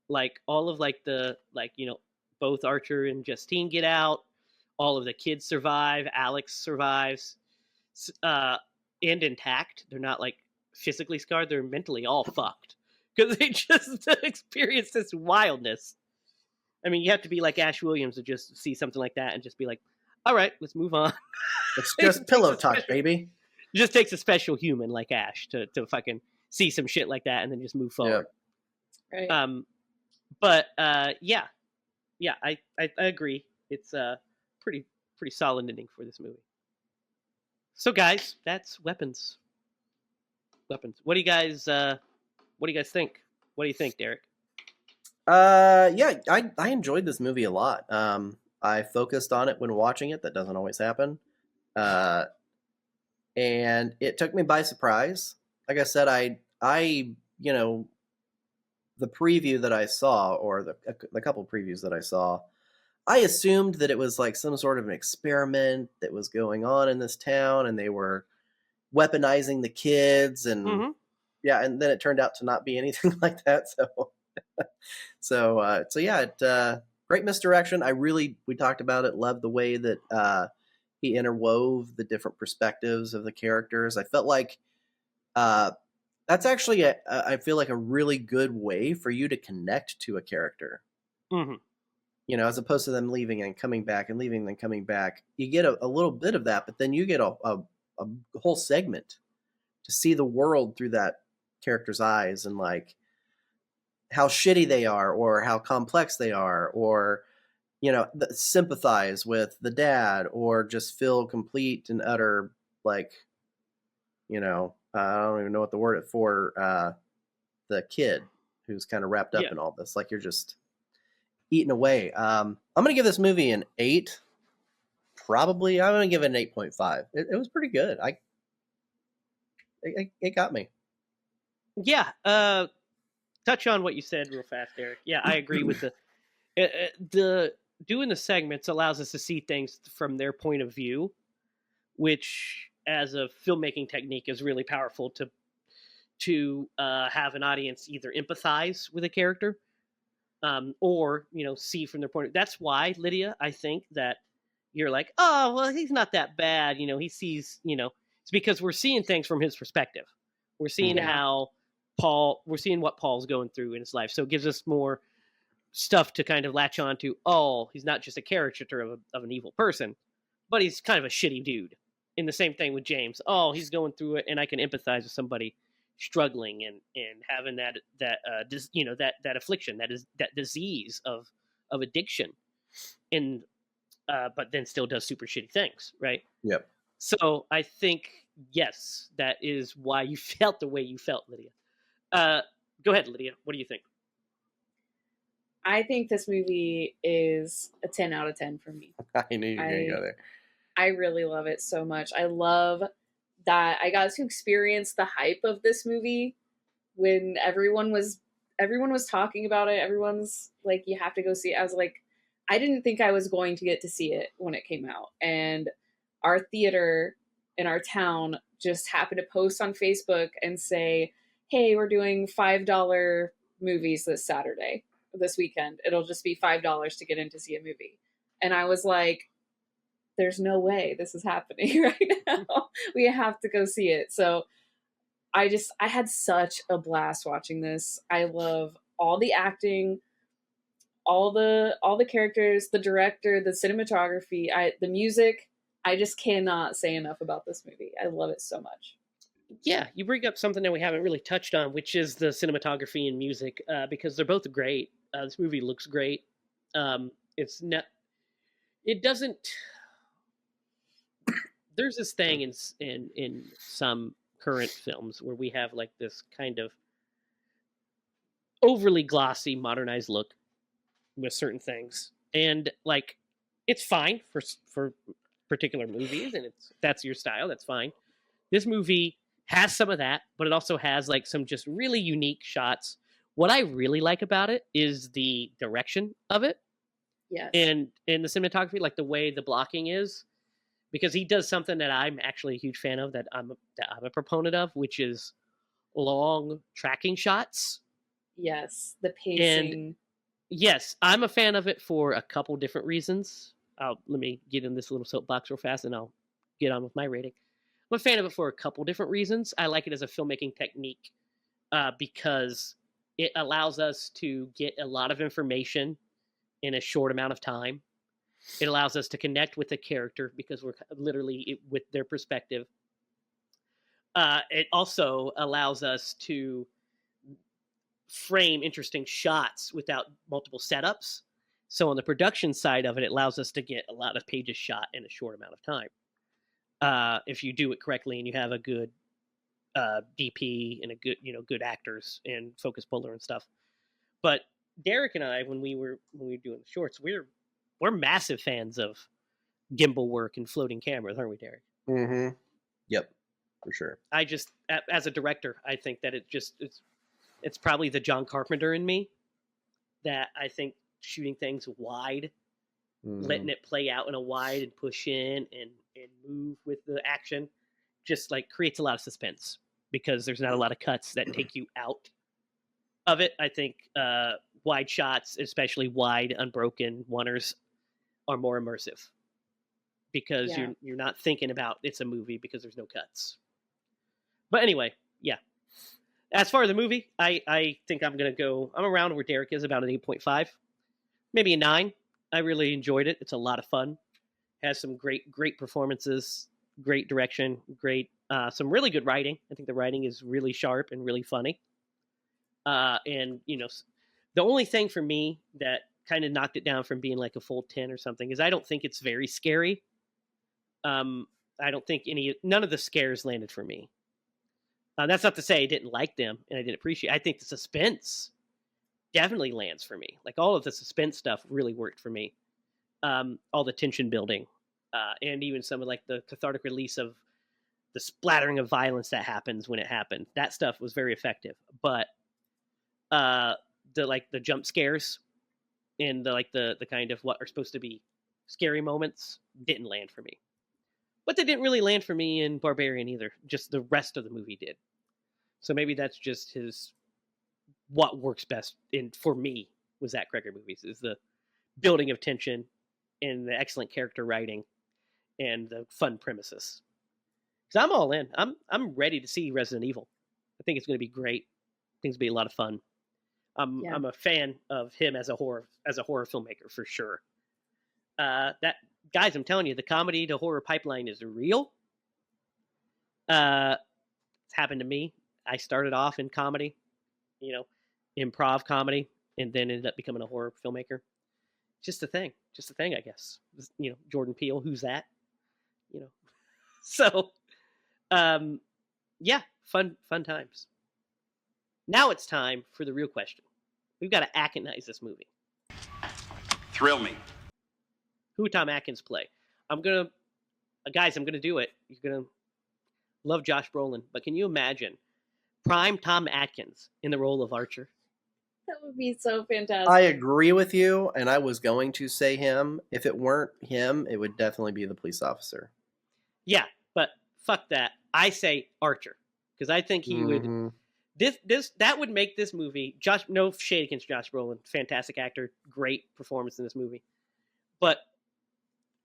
Like all of like the both Archer and Justine get out. All of the kids survive. Alex survives, and intact. They're not like physically scarred. They're mentally all fucked, because they just experienced this wildness. I mean, you have to be like Ash Williams to just see something like that and just be like, all right, let's move on. It's just pillow talk, baby. It just takes a special human like Ash to fucking see some shit like that and then just move forward. Right. But yeah, I agree. It's a pretty solid ending for this movie. So guys, that's weapons. What do you guys think? What do you think, Derek? Yeah, I enjoyed this movie a lot. I focused on it when watching it. That doesn't always happen. And it took me by surprise. Like I said, I the preview that I saw, or the couple previews that I saw, I assumed that it was like some sort of an experiment that was going on in this town, and they were weaponizing the kids, and yeah, and then it turned out to not be anything like that. So yeah, great misdirection. We talked about it. Loved the way that he interwove the different perspectives of the characters. I felt like that's actually I feel like a really good way for you to connect to a character. As opposed to them leaving and coming back and leaving and coming back. You get a little bit of that, but then you get a whole segment to see the world through that character's eyes, and like how shitty they are, or how complex they are, or sympathize with the dad, or just feel complete and utter, like, I don't even know what the word for the kid who's kind of wrapped up in all this. Like, you're just eating away. I'm gonna give this movie an 8. Probably I'm gonna give it an 8.5. It was pretty good. It got me. Yeah. Touch on what you said real fast, Derek. Yeah, I agree with the doing the segments allows us to see things from their point of view, which as a filmmaking technique is really powerful to have an audience either empathize with a character, or see from their point of view. That's why, Lydia, I think that you're like, oh well, he's not that bad. He sees, it's because we're seeing things from his perspective. We're seeing we're seeing what Paul's going through in his life. So it gives us more stuff to kind of latch on to. Oh, he's not just a caricature of an evil person, but he's kind of a shitty dude. And the same thing with James. Oh, he's going through it, and I can empathize with somebody struggling and having that affliction, that disease of addiction, and but then still does super shitty things, right? Yep. So I think, yes, that is why you felt the way you felt, Lydia. Go ahead, Lydia. What do you think? I think this movie is a 10 out of 10 for me. I knew you were going to go there. I really love it so much. I love that I got to experience the hype of this movie when everyone was talking about it. Everyone's like, you have to go see it. I was like, I didn't think I was going to get to see it when it came out. And our theater in our town just happened to post on Facebook and say, hey, we're doing $5 movies this weekend. It'll just be $5 to get in to see a movie. And I was like, there's no way this is happening right now. We have to go see it. So I had such a blast watching this. I love all the acting, all the characters, the director, the cinematography, the music. I just cannot say enough about this movie. I love it so much. Yeah, you bring up something that we haven't really touched on, which is the cinematography and music, because they're both great. This movie looks great. It doesn't. There's this thing in some current films where we have like this kind of overly glossy, modernized look with certain things, and like it's fine for particular movies, and that's your style. That's fine. This movie has some of that, but it also has like some just really unique shots. What I really like about it is the direction of it. Yes. And the cinematography, like the way the blocking is, because he does something that I'm actually a huge fan of, that I'm a proponent of, which is long tracking shots. Yes, the pacing. And yes, I'm a fan of it for a couple different reasons. Let me get in this little soapbox real fast, and I'll get on with my rating. I'm a fan of it for a couple different reasons. I like it as a filmmaking technique because it allows us to get a lot of information in a short amount of time. It allows us to connect with the character because we're literally with their perspective. It also allows us to frame interesting shots without multiple setups. So on the production side of it, it allows us to get a lot of pages shot in a short amount of time. If you do it correctly and you have a good DP and a good, good actors and focus puller and stuff. But Derek and I, when we were doing the shorts, we're massive fans of gimbal work and floating cameras, aren't we, Derek? Mm-hmm. Yep, for sure. I just, as a director, I think that it's probably the John Carpenter in me that I think shooting things wide, letting it play out in a wide and push in and move with the action, just like creates a lot of suspense because there's not a lot of cuts that take you out of it. I think wide shots, especially wide unbroken oneers, are more immersive because you're not thinking about it's a movie because there's no cuts. But anyway, yeah. As far as the movie, I think I'm around where Derek is, about an 8.5, maybe a 9. I really enjoyed it. It's a lot of fun. Has some great performances, great direction, some really good writing. I think the writing is really sharp and really funny. And the only thing for me that kind of knocked it down from being like a full 10 or something is I don't think it's very scary. I don't think none of the scares landed for me. That's not to say I didn't like them and I didn't appreciate. I think the suspense definitely lands for me. Like all of the suspense stuff really worked for me. All the tension building, and even some of like the cathartic release of the splattering of violence that happens when it happened. That stuff was very effective. But the jump scares and the kind of what are supposed to be scary moments didn't land for me. But they didn't really land for me in Barbarian either. Just the rest of the movie did. So maybe that's just what works best for me with Zack Cregger movies is the building of tension and the excellent character writing and the fun premises. Because I'm all in. I'm ready to see Resident Evil. I think it's going to be great. I think it's going to be a lot of fun. I'm a fan of him as a horror filmmaker for sure. Guys, I'm telling you, the comedy to horror pipeline is real. It's happened to me. I started off in comedy, improv comedy, and then ended up becoming a horror filmmaker. Just a thing, I guess. Jordan Peele, who's that? So, yeah, fun times. Now it's time for the real question. We've got to Atkinize this movie. Thrill me. Who would Tom Atkins play? Guys, I'm gonna do it. You're gonna love Josh Brolin, but can you imagine prime Tom Atkins in the role of Archer? That would be so fantastic. I agree with you, and I was going to say him. If it weren't him, it would definitely be the police officer. Yeah, but fuck that. I say Archer because I think he would. That would make this movie. No shade against Josh Brolin, fantastic actor, great performance in this movie, but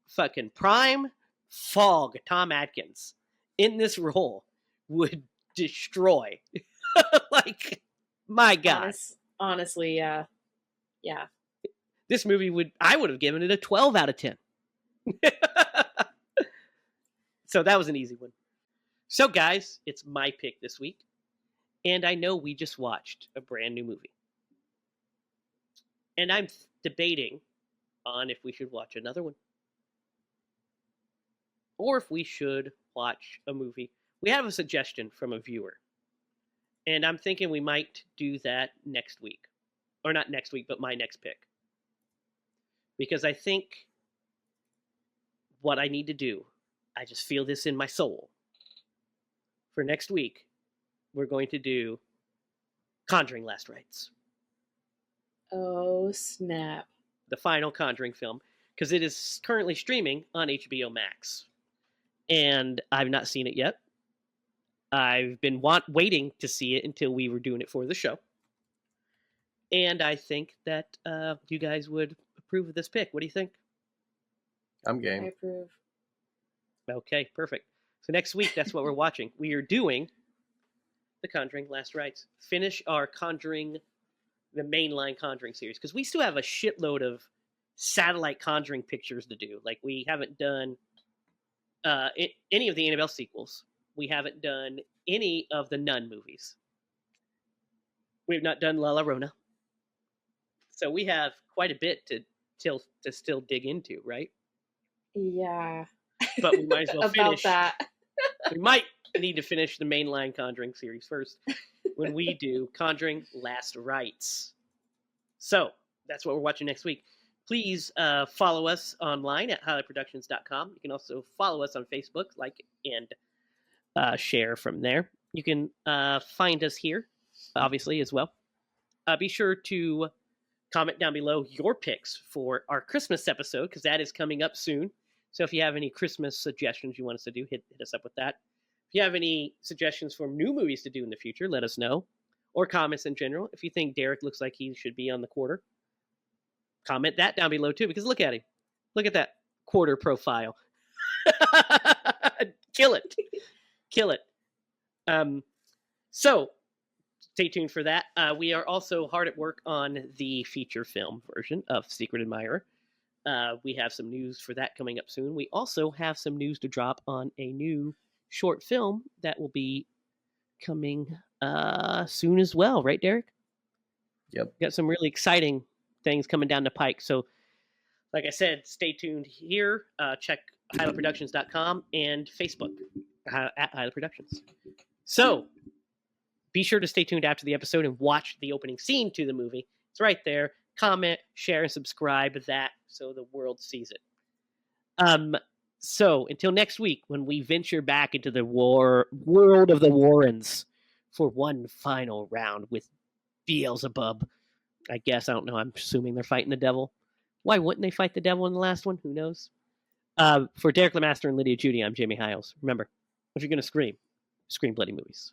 fucking prime fog Tom Atkins in this role would destroy. Like, my God. Honestly, yeah. This movie I would have given it a 12 out of 10. So that was an easy one. So guys, it's my pick this week. And I know we just watched a brand new movie. And I'm debating on if we should watch another one. Or if we should watch a movie. We have a suggestion from a viewer. And I'm thinking we might do that next week. Or not next week, but my next pick. Because I think what I need to do, I just feel this in my soul. For next week, we're going to do Conjuring Last Rites. Oh, snap. The final Conjuring film. Because it is currently streaming on HBO Max. And I've not seen it yet. I've been waiting to see it until we were doing it for the show. And I think that you guys would approve of this pick. What do you think? I'm game. I approve. Okay, perfect. So next week, that's what we're watching. We are doing The Conjuring Last Rites. Finish our Conjuring, the mainline Conjuring series. Because we still have a shitload of satellite Conjuring pictures to do. Like, we haven't done any of the Annabelle sequels. We haven't done any of the Nun movies. We've not done La Llorona. So we have quite a bit to still dig into, right? Yeah. But we might as well About finish. that. We might need to finish the mainline Conjuring series first when we do Conjuring Last Rites. So that's what we're watching next week. Please follow us online at HiLaProductions.com. You can also follow us on Facebook, like and share from there. You can find us here, obviously, as well. Be sure to comment down below your picks for our Christmas episode, because that is coming up soon. So if you have any Christmas suggestions you want us to do, hit us up with that. If you have any suggestions for new movies to do in the future, let us know. Or comments in general. If you think Derek looks like he should be on the quarter, comment that down below too, because look at him. Look at that quarter profile. Kill it. Kill it. So stay tuned for that. We are also hard at work on the feature film version of Secret Admirer. We have some news for that coming up soon. We also have some news to drop on a new short film that will be coming soon as well. Right, Derek? Yep. Got some really exciting things coming down the pike. So, like I said, stay tuned here. Check HiLaProductions.com and Facebook at HiLa Productions. So, be sure to stay tuned after the episode and watch the opening scene to the movie. It's right there. Comment, share, and subscribe that so the world sees it. So until next week, when we venture back into the world of the Warrens for one final round with Beelzebub. I guess, I don't know. I'm assuming they're fighting the devil. Why wouldn't they fight the devil in the last one? Who knows? For Derek Lemaster and Lydia Judy, I'm Jamie Hiles. Remember, if you're going to scream bloody movies.